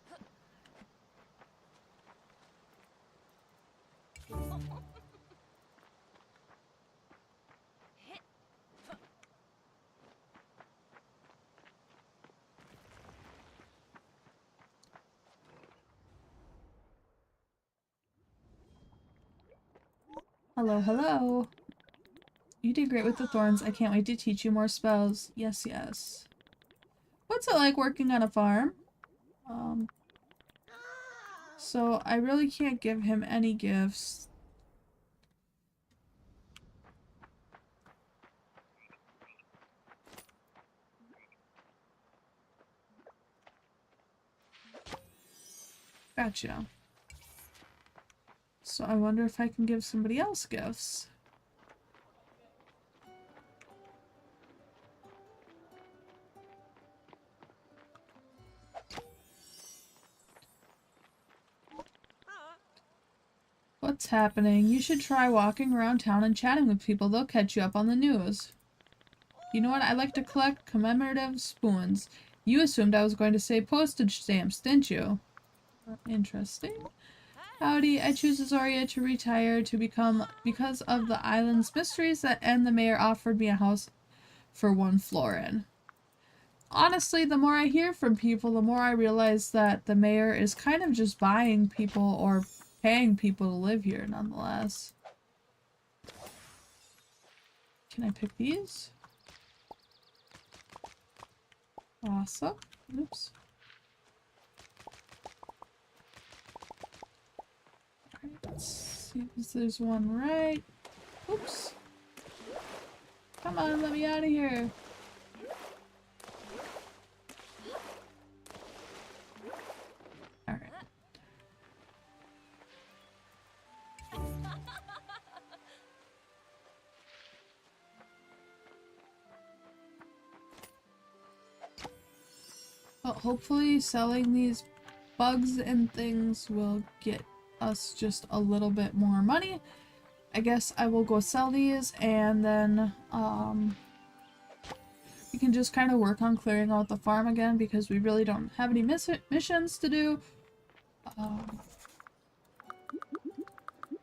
Hello, hello. You did great with the thorns. I can't wait to teach you more spells. Yes, yes. What's it like working on a farm? So I really can't give him any gifts. Gotcha. So I wonder if I can give somebody else gifts. What's happening? You should try walking around town and chatting with people. They'll catch you up on the news. You know what? I like to collect commemorative spoons. You assumed I was going to say postage stamps, didn't you? Interesting. Howdy, I choose Azoria to retire to become because of the island's mysteries and the mayor offered me a house for 1 florin. Honestly, the more I hear from people, the more I realize that the mayor is kind of just buying people or paying people to live here nonetheless. Can I pick these? Awesome. Oops. Alright, let's see if there's one right. Oops. Come on, let me out of here. Alright. Well, hopefully selling these bugs and things will get us just a little bit more money. I guess I will go sell these and then we can just kind of work on clearing out the farm again because we really don't have any missions to do.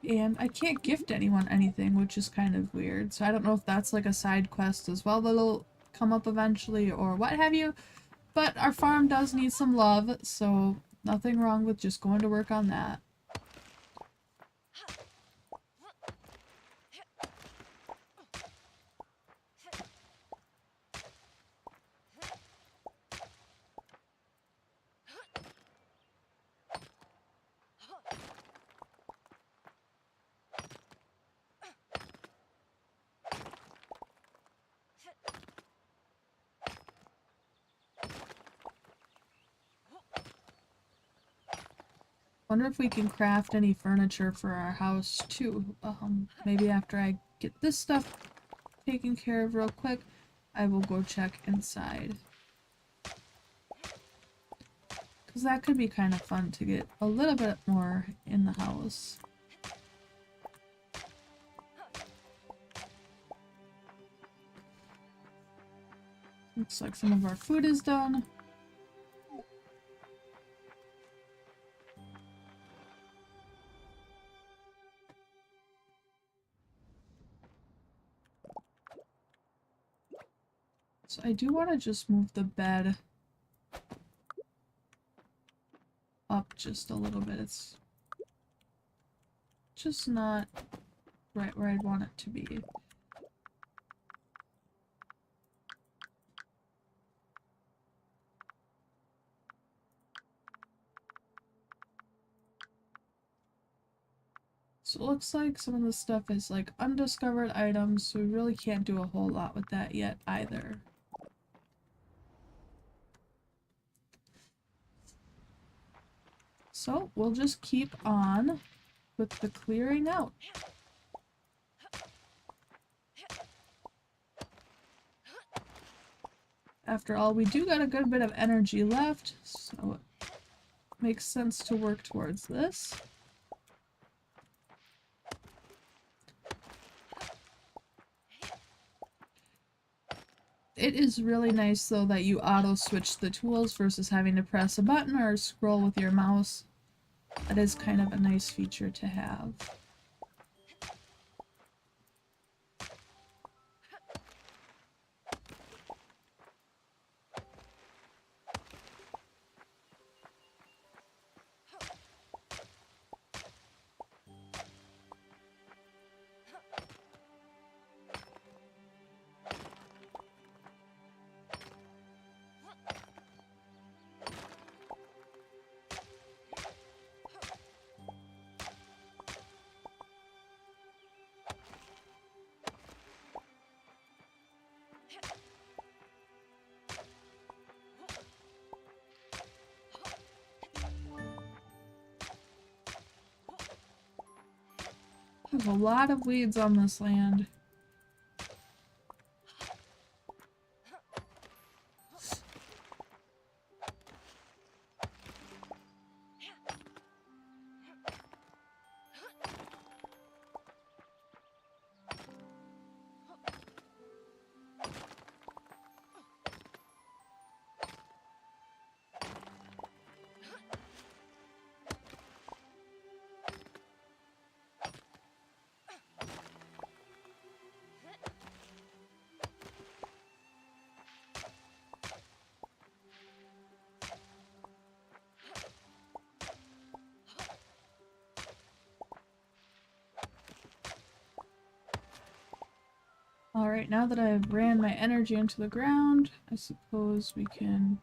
And I can't gift anyone anything, which is kind of weird. So I don't know if that's like a side quest as well that'll come up eventually or what have you. But our farm does need some love, so nothing wrong with just going to work on that. Wonder if we can craft any furniture for our house too. Maybe after I get this stuff taken care of real quick, I will go check inside. Because that could be kind of fun to get a little bit more in the house. Looks like some of our food is done. So I do want to just move the bed up just a little bit. It's just not right where I'd want it to be. So it looks like some of the stuff is like undiscovered items, so we really can't do a whole lot with that yet either. So we'll just keep on with the clearing out. After all, we do got a good bit of energy left, so it makes sense to work towards this. It is really nice though that you auto switch the tools versus having to press a button or scroll with your mouse. That is kind of a nice feature to have. There's a lot of weeds on this land. Alright, now that I've ran my energy into the ground, I suppose we can...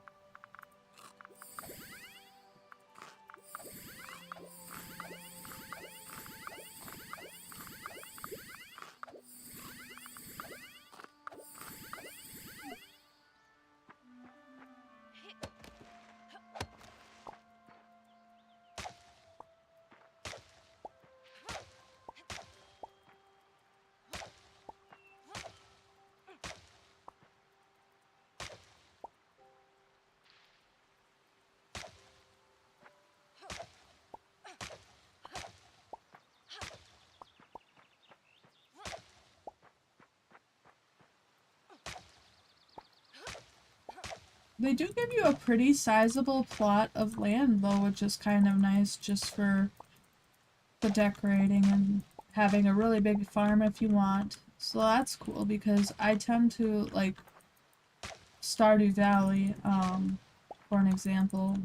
They do give you a pretty sizable plot of land though, which is kind of nice just for the decorating and having a really big farm if you want. So that's cool because I tend to like Stardew Valley, for an example.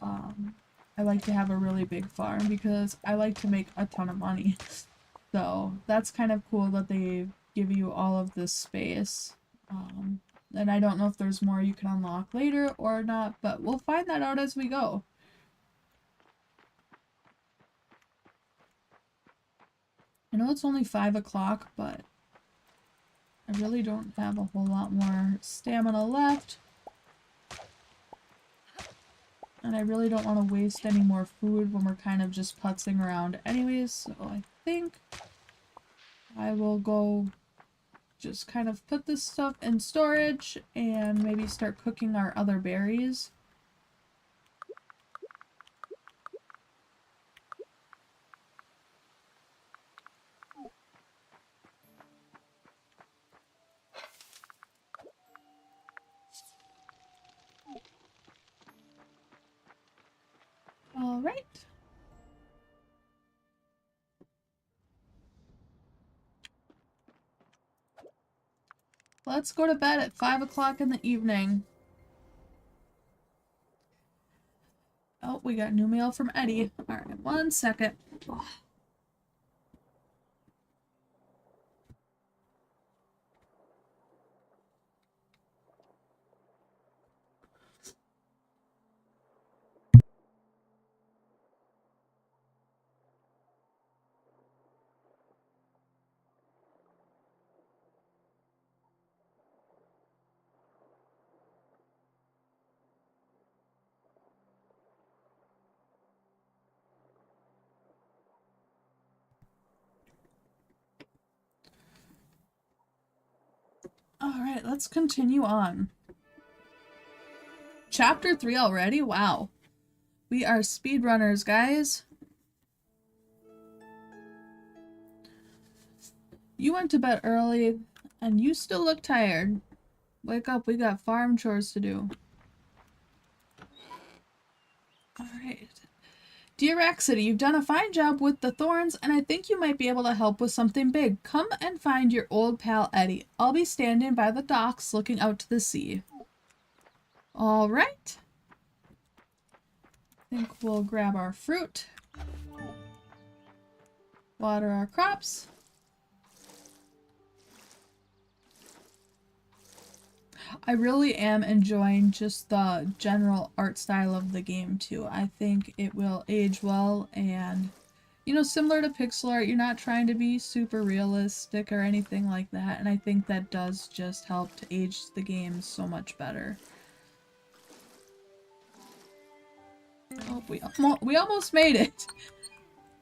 I like to have a really big farm because I like to make a ton of money. So that's kind of cool that they give you all of this space. And I don't know if there's more you can unlock later or not, but we'll find that out as we go. I know it's only 5 o'clock, but I really don't have a whole lot more stamina left. And I really don't want to waste any more food when we're kind of just putzing around anyways, so I think I will go just kind of put this stuff in storage and maybe start cooking our other berries. Alright. Let's go to bed at 5 o'clock in the evening. Oh, we got new mail from Eddie. Alright, 1 second. Oh. Alright, let's continue on. Chapter 3 already? Wow. We are speedrunners, guys. You went to bed early, and you still look tired. Wake up, we got farm chores to do. Alright. Dear Rhapsody, you've done a fine job with the thorns, and I think you might be able to help with something big. Come and find your old pal Eddie. I'll be standing by the docks looking out to the sea. Alright. I think we'll grab our fruit. Water our crops. I really am enjoying just the general art style of the game too. I think it will age well, and you know, similar to pixel art, you're not trying to be super realistic or anything like that, and I think that does just help to age the game so much better. Oh, we almost made it!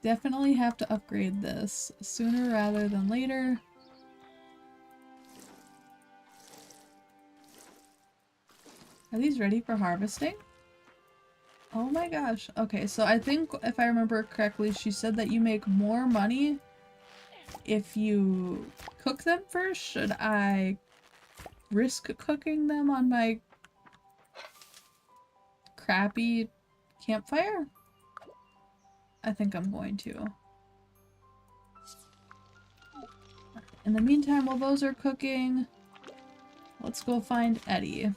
Definitely have to upgrade this sooner rather than later. Are these ready for harvesting? Oh my gosh. Okay, so I think if I remember correctly, she said that you make more money if you cook them first. Should I risk cooking them on my crappy campfire? I think I'm going to. In the meantime, while those are cooking, let's go find Eddie.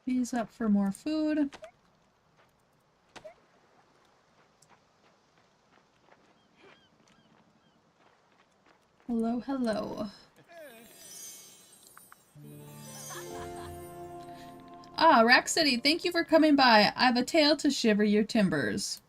These up for more food. Hello, hello. Ah, Rack City, thank you for coming by. I have a tale to shiver your timbers.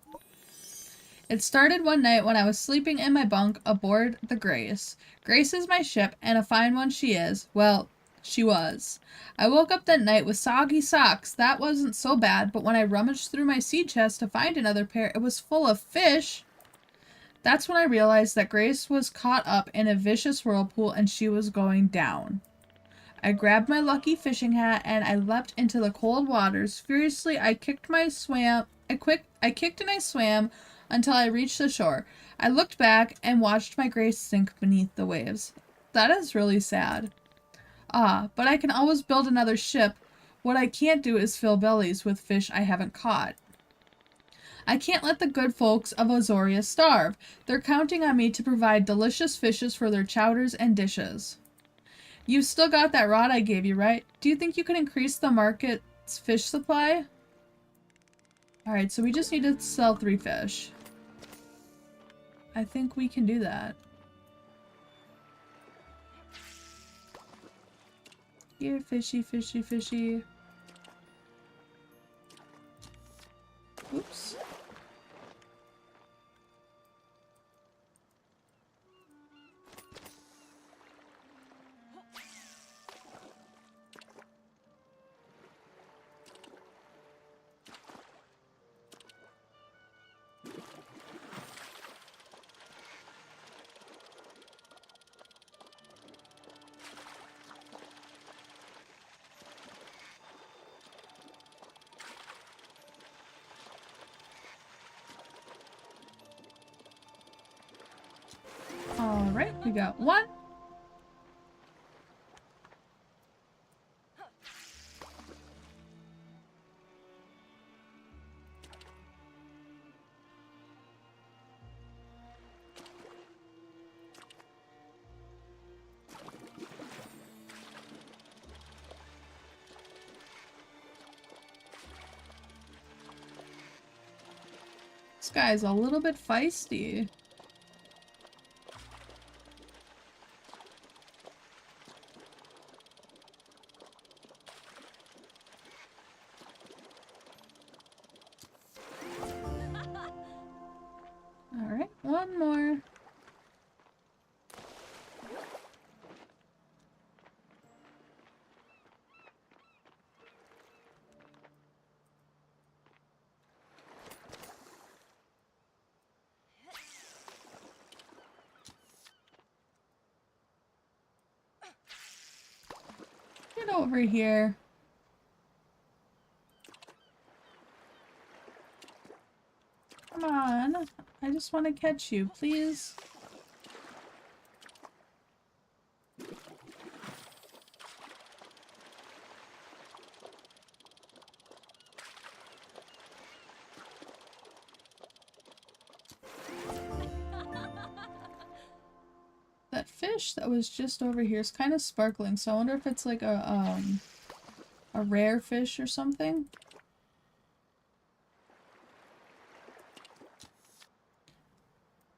It started one night when I was sleeping in my bunk aboard the Grace. Grace is my ship, and a fine one she is. Well, she was. I woke up that night with soggy socks. That wasn't so bad, but when I rummaged through my sea chest to find another pair, it was full of fish. That's when I realized that Grace was caught up in a vicious whirlpool and she was going down. I grabbed my lucky fishing hat and I leapt into the cold waters. Furiously, I kicked and I swam until I reached the shore. I looked back and watched my Grace sink beneath the waves. That is really sad. Ah, but I can always build another ship. What I can't do is fill bellies with fish I haven't caught. I can't let the good folks of Azoria starve. They're counting on me to provide delicious fishes for their chowders and dishes. You've still got that rod I gave you, right? Do you think you can increase the market's fish supply? Alright, so we just need to sell 3 fish. I think we can do that. Here, fishy, fishy, fishy. Oops. Alright, we got 1. This guy's a little bit feisty. Get over here. Come on. I just want to catch you, please. That fish that was just over here is kind of sparkling, so I wonder if it's like a rare fish or something.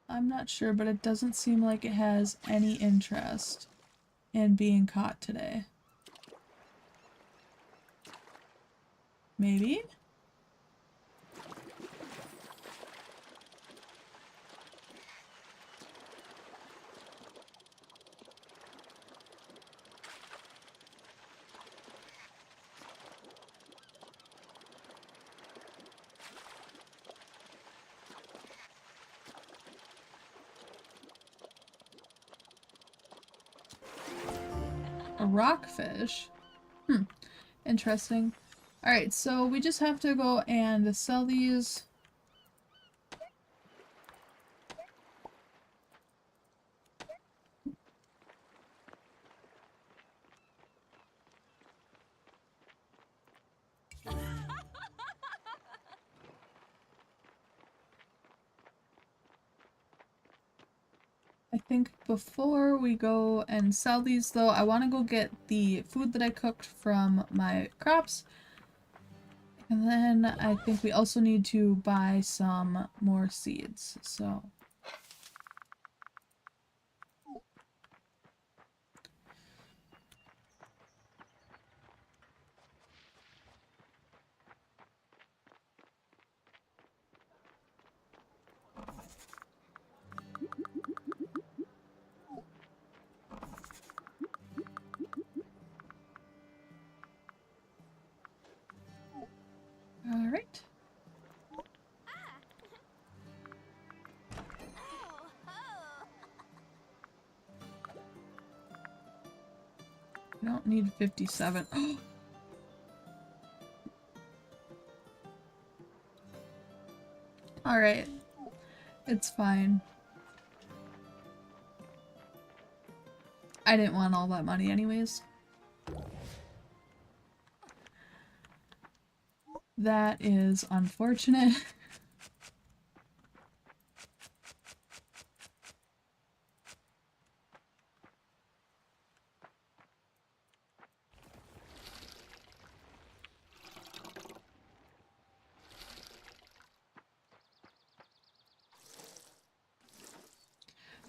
I'm not sure, but it doesn't seem like it has any interest in being caught today. Maybe? A rockfish? Interesting. Alright, so we just have to go and sell these. I think before we go and sell these though, I want to go get the food that I cooked from my crops. And then I think we also need to buy some more seeds, so. Alright. I don't need 57. Alright. It's fine. I didn't want all that money anyways. That is unfortunate.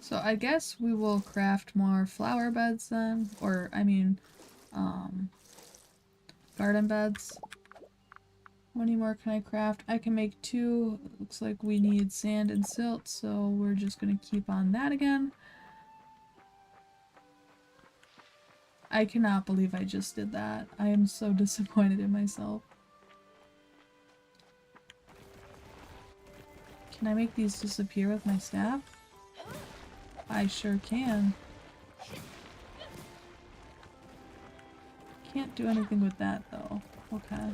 So I guess we will craft more flower beds then, or I mean, garden beds. How many more can I craft? I can make 2. Looks like we need sand and silt, so we're just gonna keep on that again. I cannot believe I just did that. I am so disappointed in myself. Can I make these disappear with my staff? I sure can. Can't do anything with that though. Okay.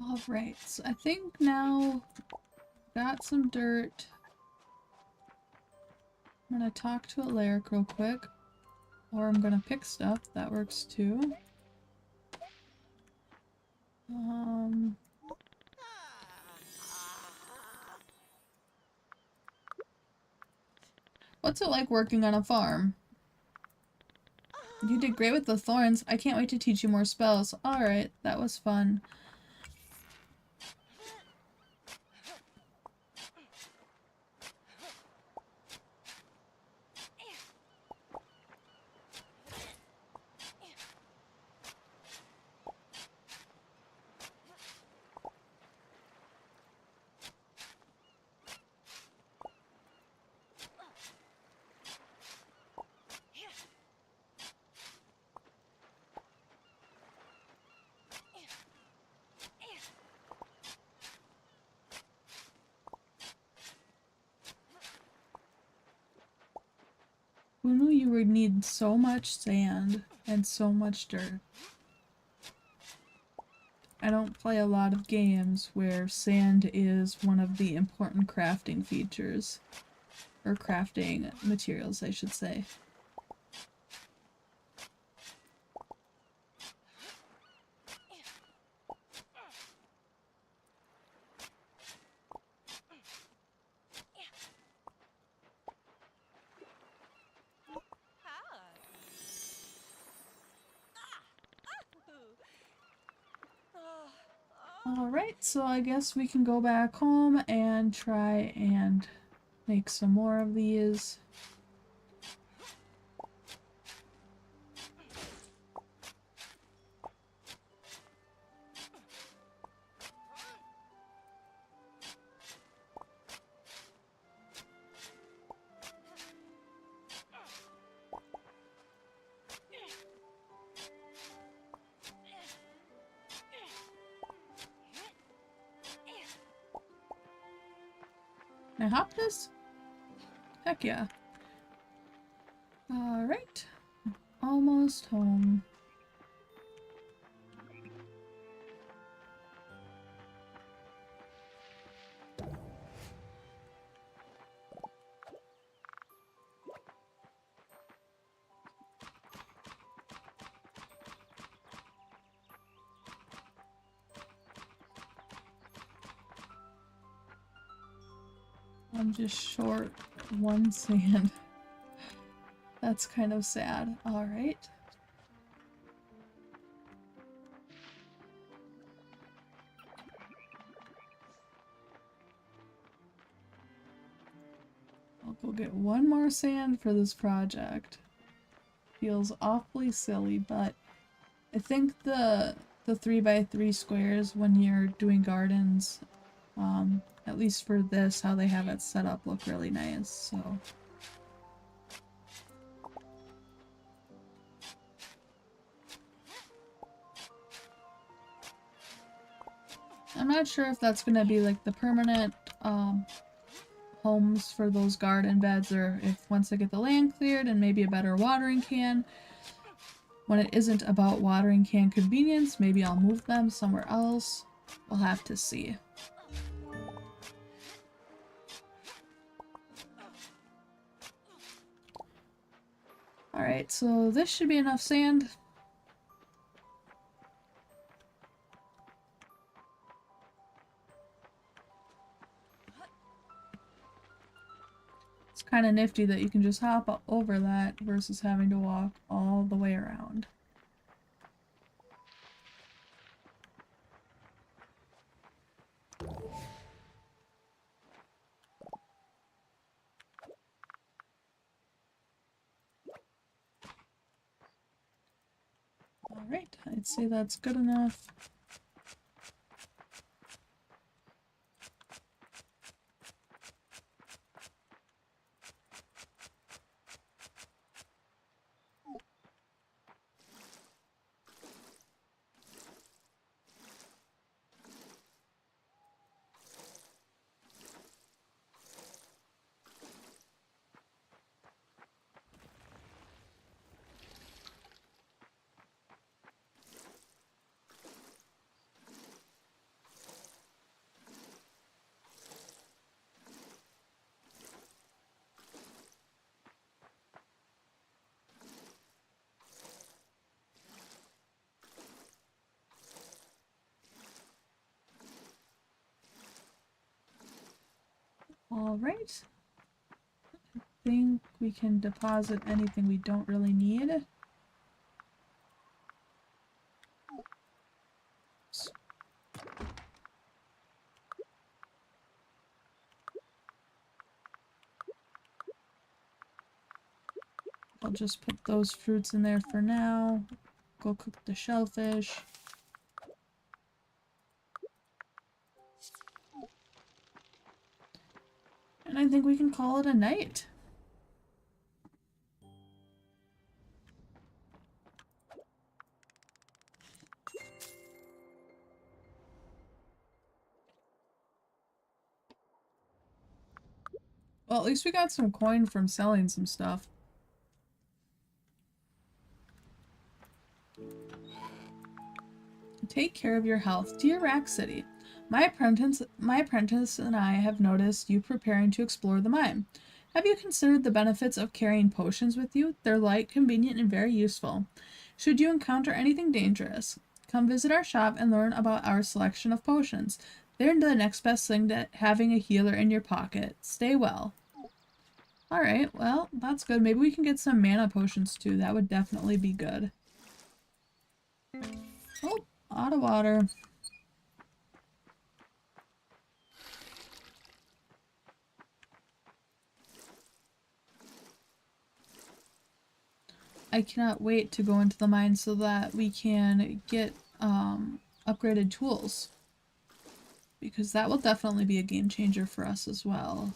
Alright, so I think now got some dirt. I'm gonna talk to Alaric real quick. Or I'm gonna pick stuff, that works too. What's it like working on a farm? You did great with the thorns. I can't wait to teach you more spells. Alright, that was fun. Who knew you would need so much sand and so much dirt? I don't play a lot of games where sand is one of the important crafting features. Or crafting materials, I should say. Alright, so I guess we can go back home and try and make some more of these. Can I hop this? Heck yeah. Alright. Almost home. I'm just short one sand. That's kind of sad. Alright. I'll go get one more sand for this project. Feels awfully silly, but I think the 3x3 squares when you're doing gardens, at least for this, how they have it set up, look really nice, so. I'm not sure if that's gonna be like the permanent homes for those garden beds, or if once I get the land cleared and maybe a better watering can, when it isn't about watering can convenience, maybe I'll move them somewhere else. We'll have to see. Alright, so this should be enough sand. It's kind of nifty that you can just hop over that versus having to walk all the way around. Alright, I'd say that's good enough. Alright. I think we can deposit anything we don't really need. I'll just put those fruits in there for now. Go cook the shellfish. And I think we can call it a night. Well, at least we got some coin from selling some stuff. Take care of your health. Dear Rack City, my apprentice and I have noticed you preparing to explore the mine. Have you considered the benefits of carrying potions with you? They're light, convenient, and very useful. Should you encounter anything dangerous, come visit our shop and learn about our selection of potions. They're the next best thing to having a healer in your pocket. Stay well. Alright, well, that's good. Maybe we can get some mana potions too. That would definitely be good. Oh, out of water. I cannot wait to go into the mine so that we can get upgraded tools. Because that will definitely be a game changer for us as well.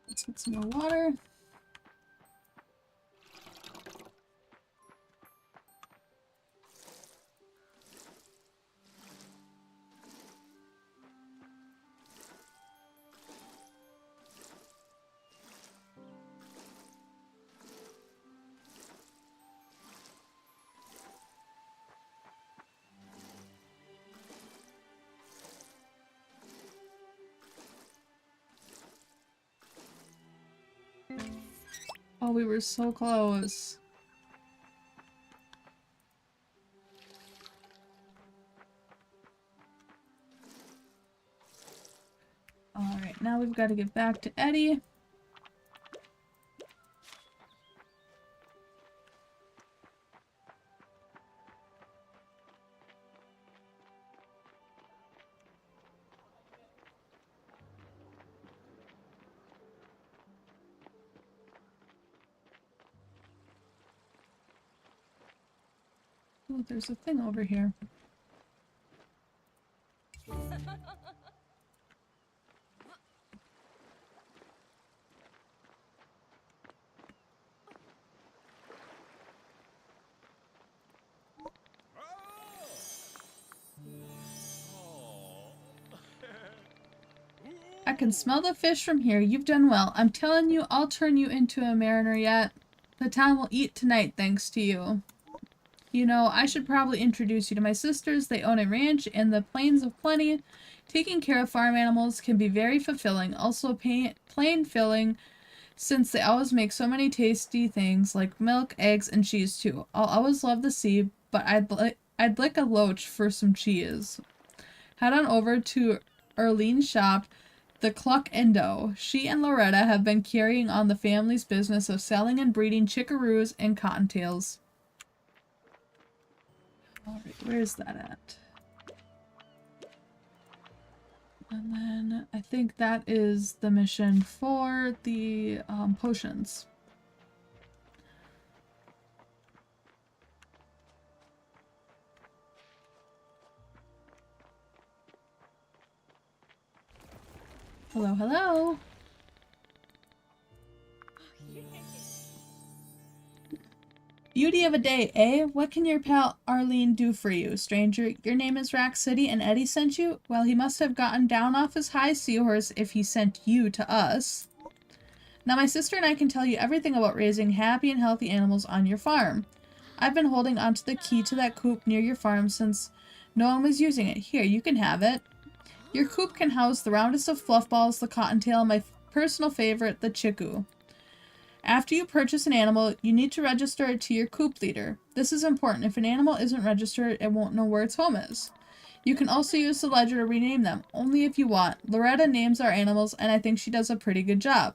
Let's get some more water. Oh, we were so close. Alright, now we've got to get back to Eddie. Oh, there's a thing over here. I can smell the fish from here. You've done well. I'm telling you, I'll turn you into a mariner yet. The town will eat tonight thanks to you. You know, I should probably introduce you to my sisters. They own a ranch in the Plains of Plenty. Taking care of farm animals can be very fulfilling. Also plain filling, since they always make so many tasty things like milk, eggs, and cheese too. I'll always love the sea, but I'd like a loach for some cheese. Head on over to Erlene's shop, the Cluck and Doe. She and Loretta have been carrying on the family's business of selling and breeding chickaroos and cottontails. Alright, where's that at? And then I think that is the mission for the potions. Hello, hello! Beauty of a day, eh? What can your pal Arlene do for you, stranger? Your name is Rack City and Eddie sent you? Well, he must have gotten down off his high seahorse if he sent you to us. Now my sister and I can tell you everything about raising happy and healthy animals on your farm. I've been holding onto the key to that coop near your farm since no one was using it. Here, you can have it. Your coop can house the roundest of fluff balls, the cottontail, and my personal favorite, the chiku. After you purchase an animal, you need to register it to your coop leader. This is important. If an animal isn't registered, it won't know where its home is. You can also use the ledger to rename them, only if you want. Loretta names our animals, and I think she does a pretty good job.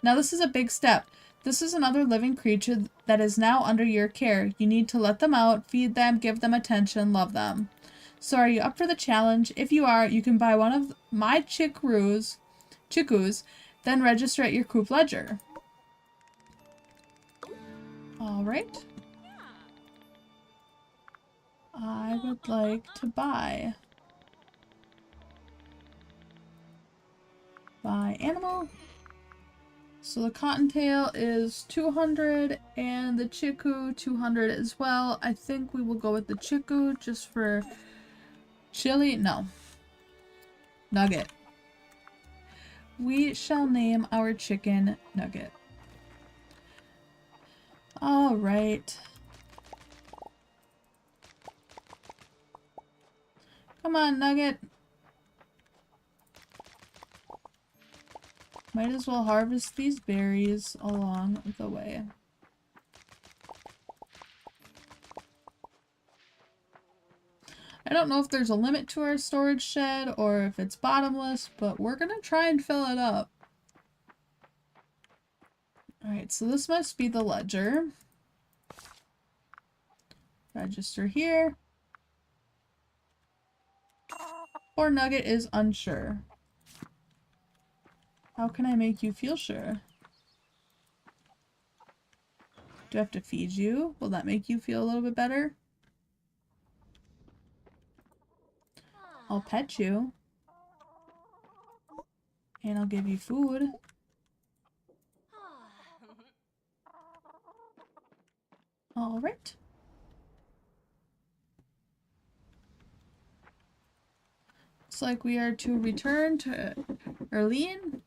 Now this is a big step. This is another living creature that is now under your care. You need to let them out, feed them, give them attention, love them. So are you up for the challenge? If you are, you can buy one of my chikus, then register at your coop ledger. Alright. I would like to buy animal. So the cottontail is 200 and the chiku 200 as well. I think we will go with the chiku just for chili. No. Nugget. We shall name our chicken Nugget. Alright. Come on, Nugget. Might as well harvest these berries along the way. I don't know if there's a limit to our storage shed or if it's bottomless, but we're gonna try and fill it up. Alright, so this must be the ledger. Register here. Poor Nugget is unsure. How can I make you feel sure? Do I have to feed you? Will that make you feel a little bit better? I'll pet you. And I'll give you food. Alright. Looks like we are to return to Arlene.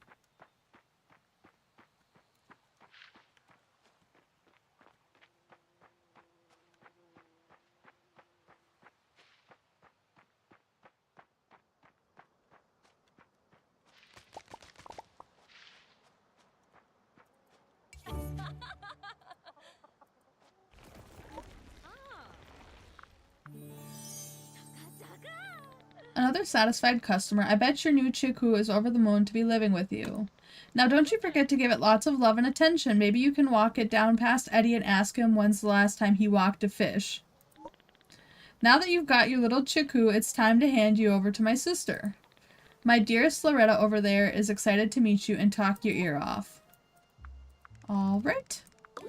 Another satisfied customer. I bet your new chiku is over the moon to be living with you. Now don't you forget to give it lots of love and attention. Maybe you can walk it down past Eddie and ask him when's the last time he walked a fish. Now that you've got your little chiku, it's time to hand you over to my sister. My dearest Loretta over there is excited to meet you and talk your ear off. Alright. You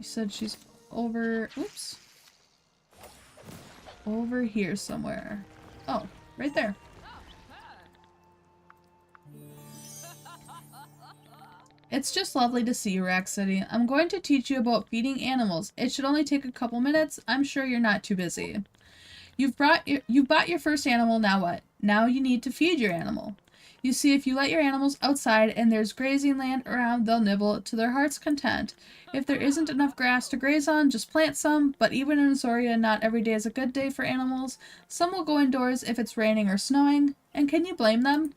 said she's over... Oops. Over here somewhere. Oh, right there. It's just lovely to see you, Rack City. I'm going to teach you about feeding animals. It should only take a couple minutes. I'm sure you're not too busy. You bought your first animal, now what? Now you need to feed your animal. You see, if you let your animals outside and there's grazing land around, they'll nibble to their heart's content. If there isn't enough grass to graze on, just plant some, but even in Azoria, not every day is a good day for animals. Some will go indoors if it's raining or snowing, and can you blame them?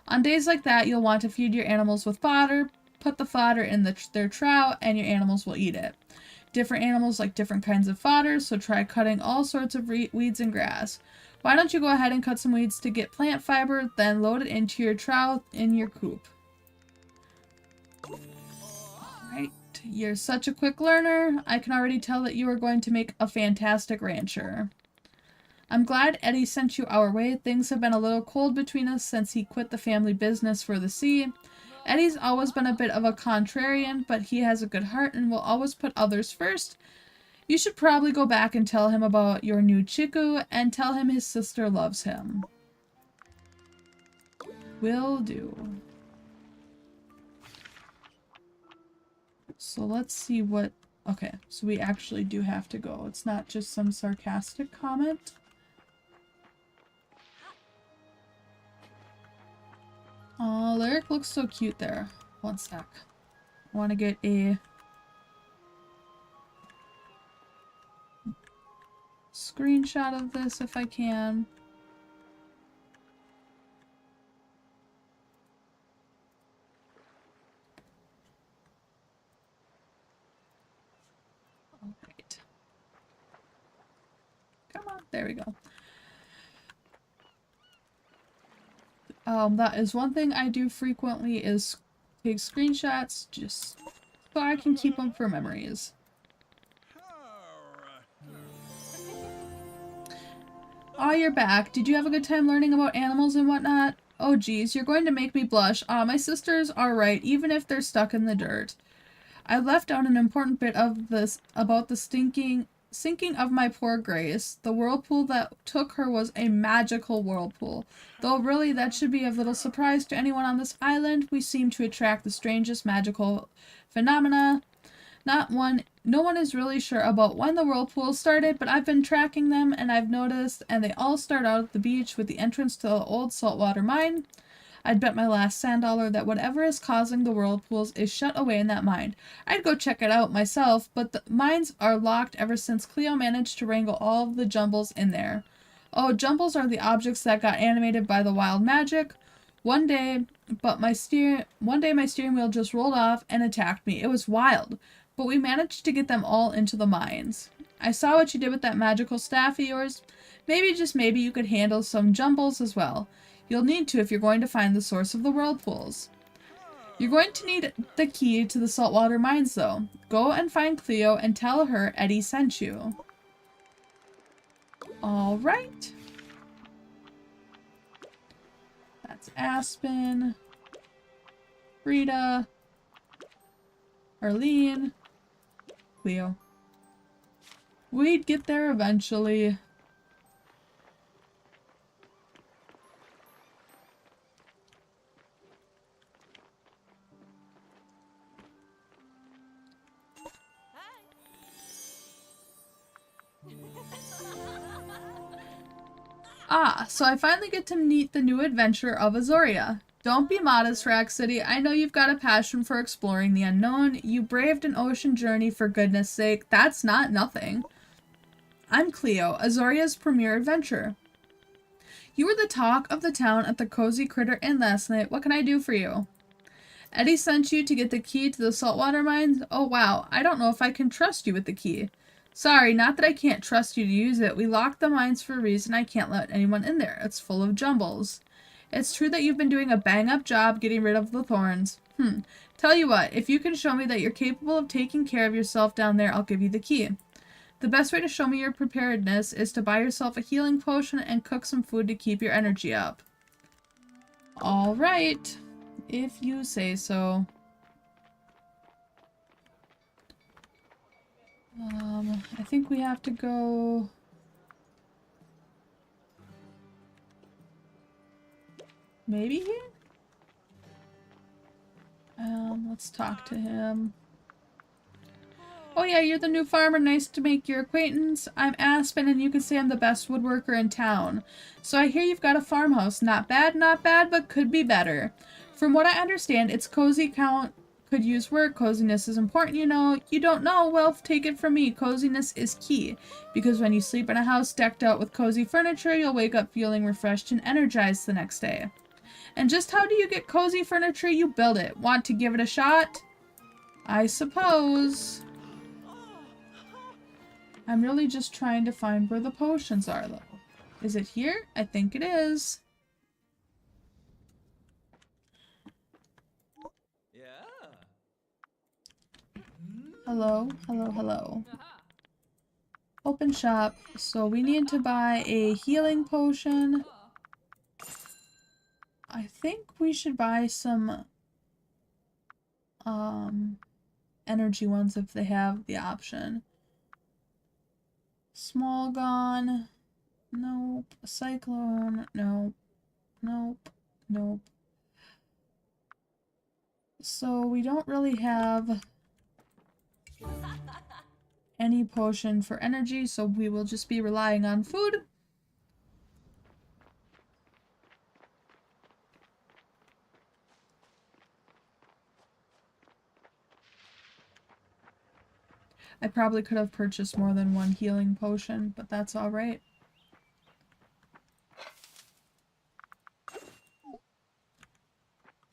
On days like that, you'll want to feed your animals with fodder, put the fodder in their trough, and your animals will eat it. Different animals like different kinds of fodder, so try cutting all sorts of weeds and grass. Why don't you go ahead and cut some weeds to get plant fiber, then load it into your trough in your coop. Alright, you're such a quick learner. I can already tell that you are going to make a fantastic rancher. I'm glad Eddie sent you our way. Things have been a little cold between us since he quit the family business for the sea. Eddie's always been a bit of a contrarian, but he has a good heart and will always put others first. You should probably go back and tell him about your new chiku and tell him his sister loves him. Will do. So let's see what... Okay, so we actually do have to go. It's not just some sarcastic comment. Oh, Lyric looks so cute there. One sec. I want to get a screenshot of this if I can. Alright. Come on, there we go. That is one thing I do frequently is take screenshots just so I can keep them for memories. Aw, you're back. Did you have a good time learning about animals and whatnot? Oh geez, you're going to make me blush. My sisters are right, even if they're stuck in the dirt. I left out an important bit of this about the sinking of my poor Grace. The whirlpool that took her was a magical whirlpool. Though really that should be of little surprise to anyone on this island. We seem to attract the strangest magical phenomena. No one is really sure about when the whirlpools started, but I've been tracking them and I've noticed, and they all start out at the beach with the entrance to the old saltwater mine. I'd bet my last sand dollar that whatever is causing the whirlpools is shut away in that mine. I'd go check it out myself, but the mines are locked ever since Cleo managed to wrangle all of the jumbles in there. Oh, jumbles are the objects that got animated by the wild magic. One day my steering wheel just rolled off and attacked me. It was wild, but we managed to get them all into the mines. I saw what you did with that magical staff of yours. Maybe, just maybe, you could handle some jumbles as well. You'll need to if you're going to find the source of the whirlpools. You're going to need the key to the saltwater mines, though. Go and find Cleo and tell her Eddie sent you. Alright. That's Aspen. Rita. Arlene. Cleo. We'd get there eventually. Ah, so I finally get to meet the new adventure of Azoria. Don't be modest, Rack City. I know you've got a passion for exploring the unknown. You braved an ocean journey for goodness sake. That's not nothing. I'm Cleo, Azoria's premier adventurer. You were the talk of the town at the Cozy Critter Inn last night. What can I do for you? Eddie sent you to get the key to the saltwater mines? Oh wow, I don't know if I can trust you with the key. Sorry, not that I can't trust you to use it. We locked the mines for a reason. I can't let anyone in there. It's full of jumbles. It's true that you've been doing a bang-up job getting rid of the thorns. Tell you what, if you can show me that you're capable of taking care of yourself down there, I'll give you the key. The best way to show me your preparedness is to buy yourself a healing potion and cook some food to keep your energy up. Alright, if you say so. I think we have to go... Maybe here? Let's talk to him. Oh yeah, you're the new farmer. Nice to make your acquaintance. I'm Aspen, and you can say I'm the best woodworker in town. So I hear you've got a farmhouse. Not bad, but could be better. From what I understand, its cozy count could use work. Coziness is important, you know. You don't know? Well, take it from me. Coziness is key. Because when you sleep in a house decked out with cozy furniture, you'll wake up feeling refreshed and energized the next day. And just how do you get cozy furniture? You build it. Want to give it a shot? I suppose. I'm really just trying to find where the potions are, though. Is it here? I think it is. Hello, hello, hello. Open shop. So we need to buy a healing potion. I think we should buy some energy ones if they have the option. Small gun. Nope. Cyclone. Nope. Nope. Nope. So we don't really have any potion for energy, so we will just be relying on food. I probably could have purchased more than one healing potion, but that's alright.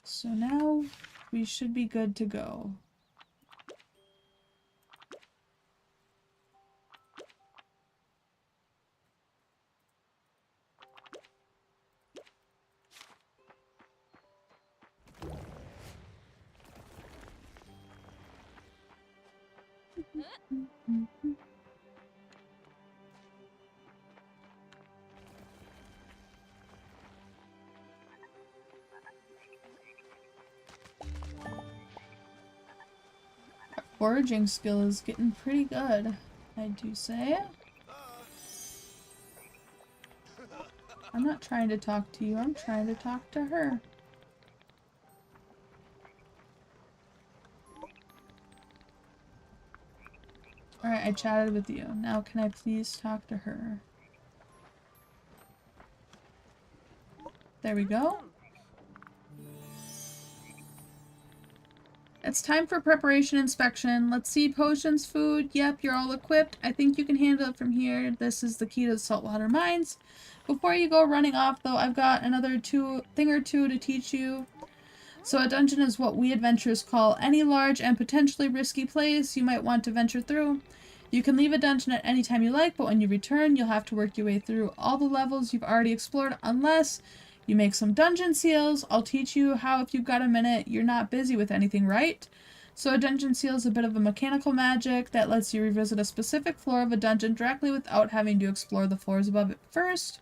So now we should be good to go. Foraging skill is getting pretty good, I do say. I'm not trying to talk to you, I'm trying to talk to her. Alright, I chatted with you. Now can I please talk to her? There we go. It's time for preparation inspection. Let's see, potions, food. Yep, you're all equipped. I think you can handle it from here. This is the key to the saltwater mines. Before you go running off, though, I've got another thing or two to teach you. So a dungeon is what we adventurers call any large and potentially risky place you might want to venture through. You can leave a dungeon at any time you like, but when you return, you'll have to work your way through all the levels you've already explored unless you make some dungeon seals. I'll teach you how if you've got a minute. You're not busy with anything, right? So a dungeon seal is a bit of a mechanical magic that lets you revisit a specific floor of a dungeon directly without having to explore the floors above it first.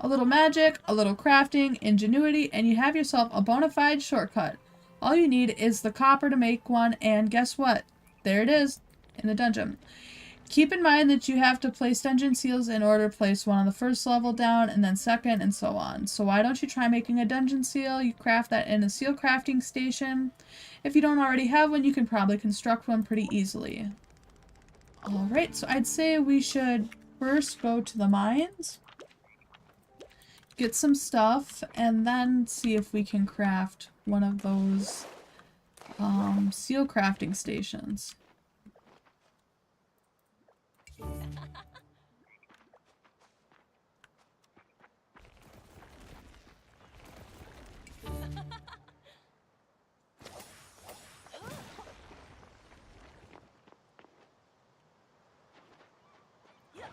A little magic, a little crafting, ingenuity, and you have yourself a bona fide shortcut. All you need is the copper to make one, and guess what? There it is, in the dungeon. Keep in mind that you have to place dungeon seals in order to place one on the first level down, and then second, and so on. So why don't you try making a dungeon seal? You craft that in a seal crafting station. If you don't already have one, you can probably construct one pretty easily. Alright, so I'd say we should first go to the mines, get some stuff, and then see if we can craft one of those seal crafting stations.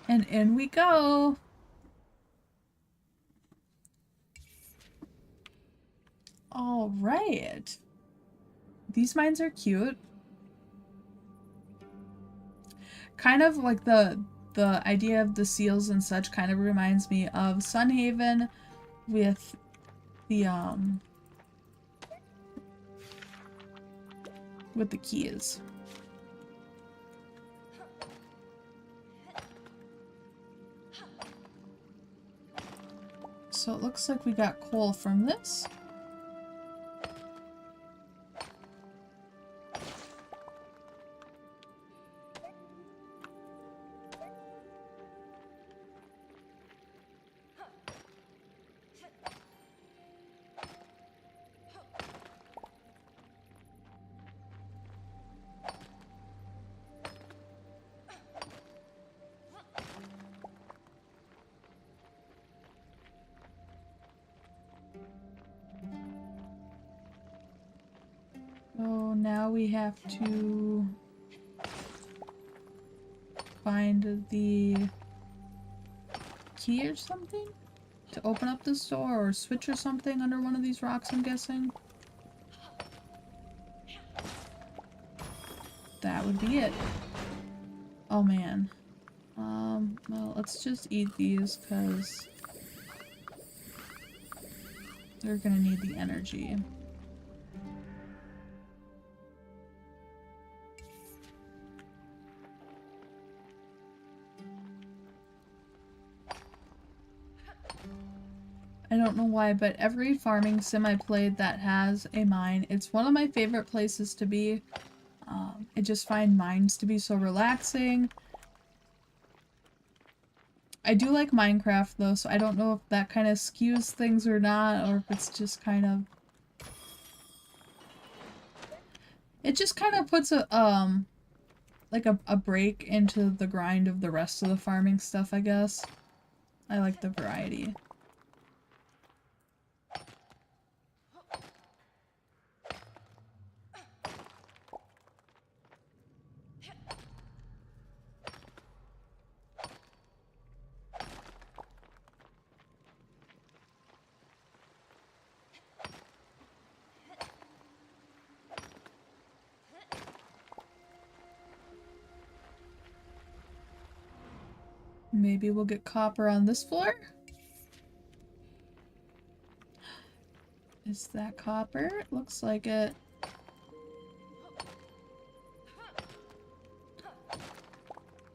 And in we go! Alright. These mines are cute. Kind of like the idea of the seals and such kind of reminds me of Sunhaven with the keys. So it looks like we got coal from this. So now we have to find the key or something to open up this door, or switch or something under one of these rocks, I'm guessing. That would be it. Oh man. Well, let's just eat these because they're gonna need the energy. I don't know why, but every farming sim I played that has a mine, it's one of my favorite places to be. I just find mines to be so relaxing. I do like Minecraft though, so I don't know if that kind of skews things or not, or if it's just kind of... It just kind of puts a, like a break into the grind of the rest of the farming stuff, I guess. I like the variety. Maybe we'll get copper on this floor? Is that copper? It looks like it.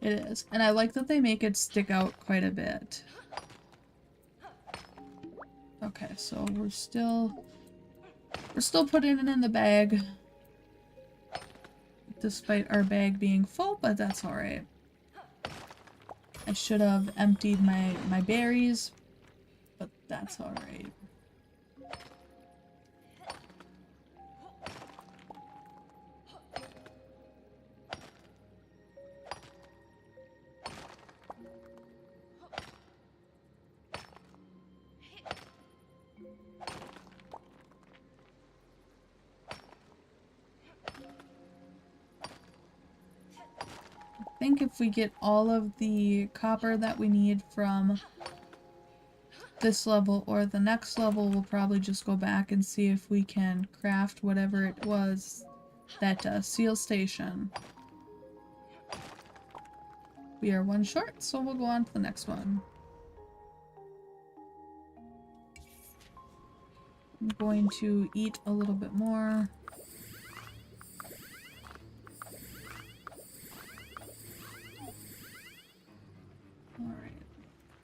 It is. And I like that they make it stick out quite a bit. Okay, so we're still putting it in the bag. Despite our bag being full, but that's alright. I should have emptied my berries, but that's alright. I think if we get all of the copper that we need from this level or the next level, we'll probably just go back and see if we can craft whatever it was that seal station. We are one short, so we'll go on to the next one. I'm going to eat a little bit more. Alright.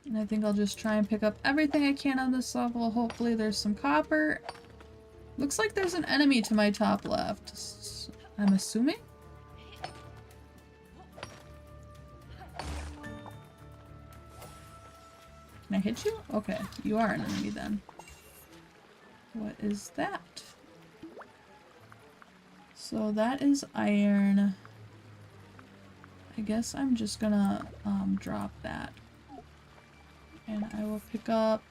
And I think I'll just try and pick up everything I can on this level. Hopefully there's some copper. Looks like there's an enemy to my top left. I'm assuming? Can I hit you? Okay, you are an enemy then. What is that? So that is iron. I guess I'm just gonna drop that. And I will pick up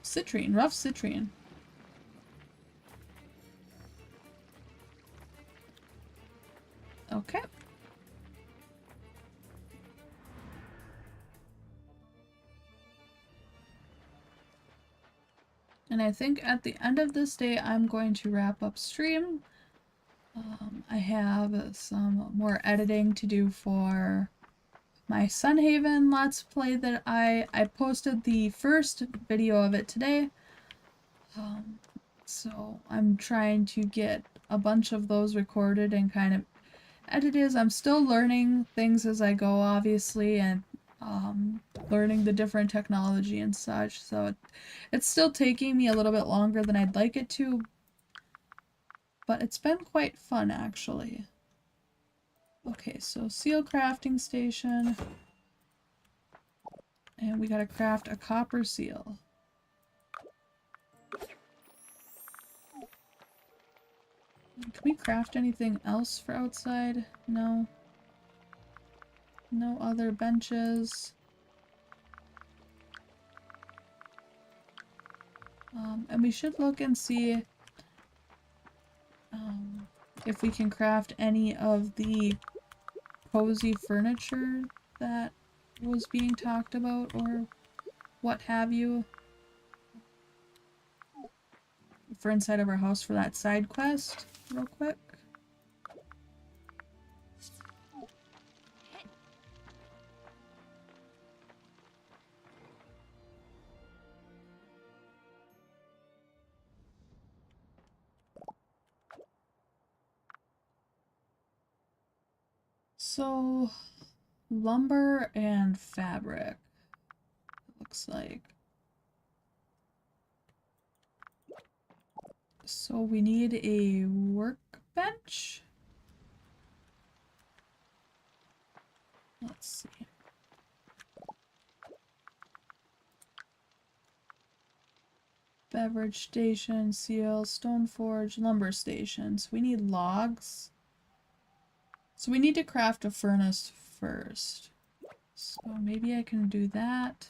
citrine, rough citrine. Okay. And I think at the end of this day, I'm going to wrap up stream. I have some more editing to do for my Sunhaven Let's Play that I posted the first video of it today. So I'm trying to get a bunch of those recorded and kind of edited. I'm still learning things as I go, obviously, and learning the different technology and such. So it's still taking me a little bit longer than I'd like it to, but it's been quite fun, actually. Okay, so seal crafting station. And we gotta craft a copper seal. Can we craft anything else for outside? No. No other benches. And we should look and see if we can craft any of the cozy furniture that was being talked about or what have you for inside of our house for that side quest real quick. So lumber and fabric, it looks like. So we need a workbench. Let's see. Beverage station, seal, stone forge, lumber stations. We need logs. So we need to craft a furnace first. So maybe I can do that.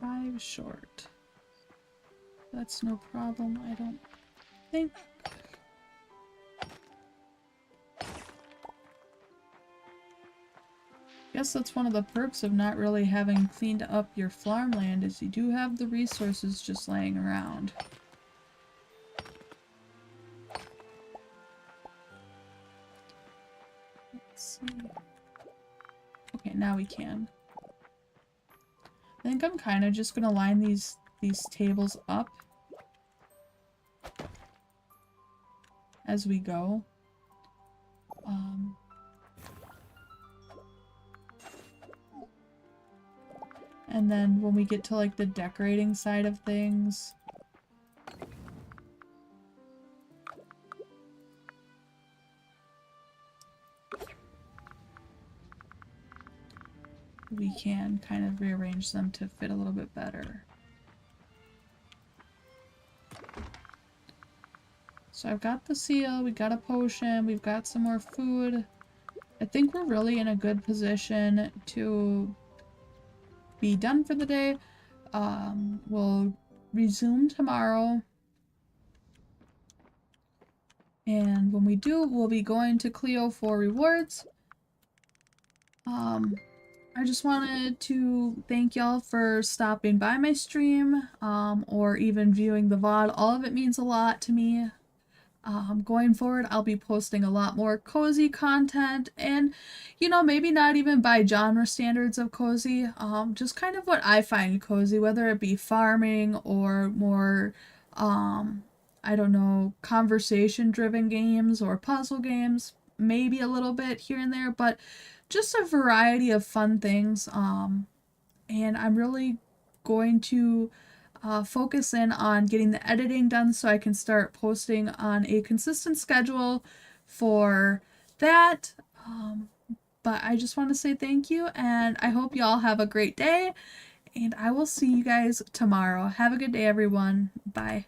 Five short. That's no problem, I don't think. Guess that's one of the perks of not really having cleaned up your farmland is you do have the resources just laying around. Let's see. Okay, now we can. I think I'm kind of just gonna line these tables up as we go. And then when we get to like the decorating side of things, we can kind of rearrange them to fit a little bit better. So I've got the seal, we got a potion, we've got some more food. I think we're really in a good position to be done for the day. We'll resume tomorrow. And when we do, we'll be going to Cleo for rewards. I just wanted to thank y'all for stopping by my stream, or even viewing the VOD. All of it means a lot to me. Going forward, I'll be posting a lot more cozy content, and, you know, maybe not even by genre standards of cozy, just kind of what I find cozy, whether it be farming or more, I don't know, conversation-driven games or puzzle games, maybe a little bit here and there, but just a variety of fun things, and I'm really going to focus in on getting the editing done so I can start posting on a consistent schedule for that. But I just want to say thank you, and I hope y'all have a great day, and I will see you guys tomorrow. Have a good day, everyone. Bye.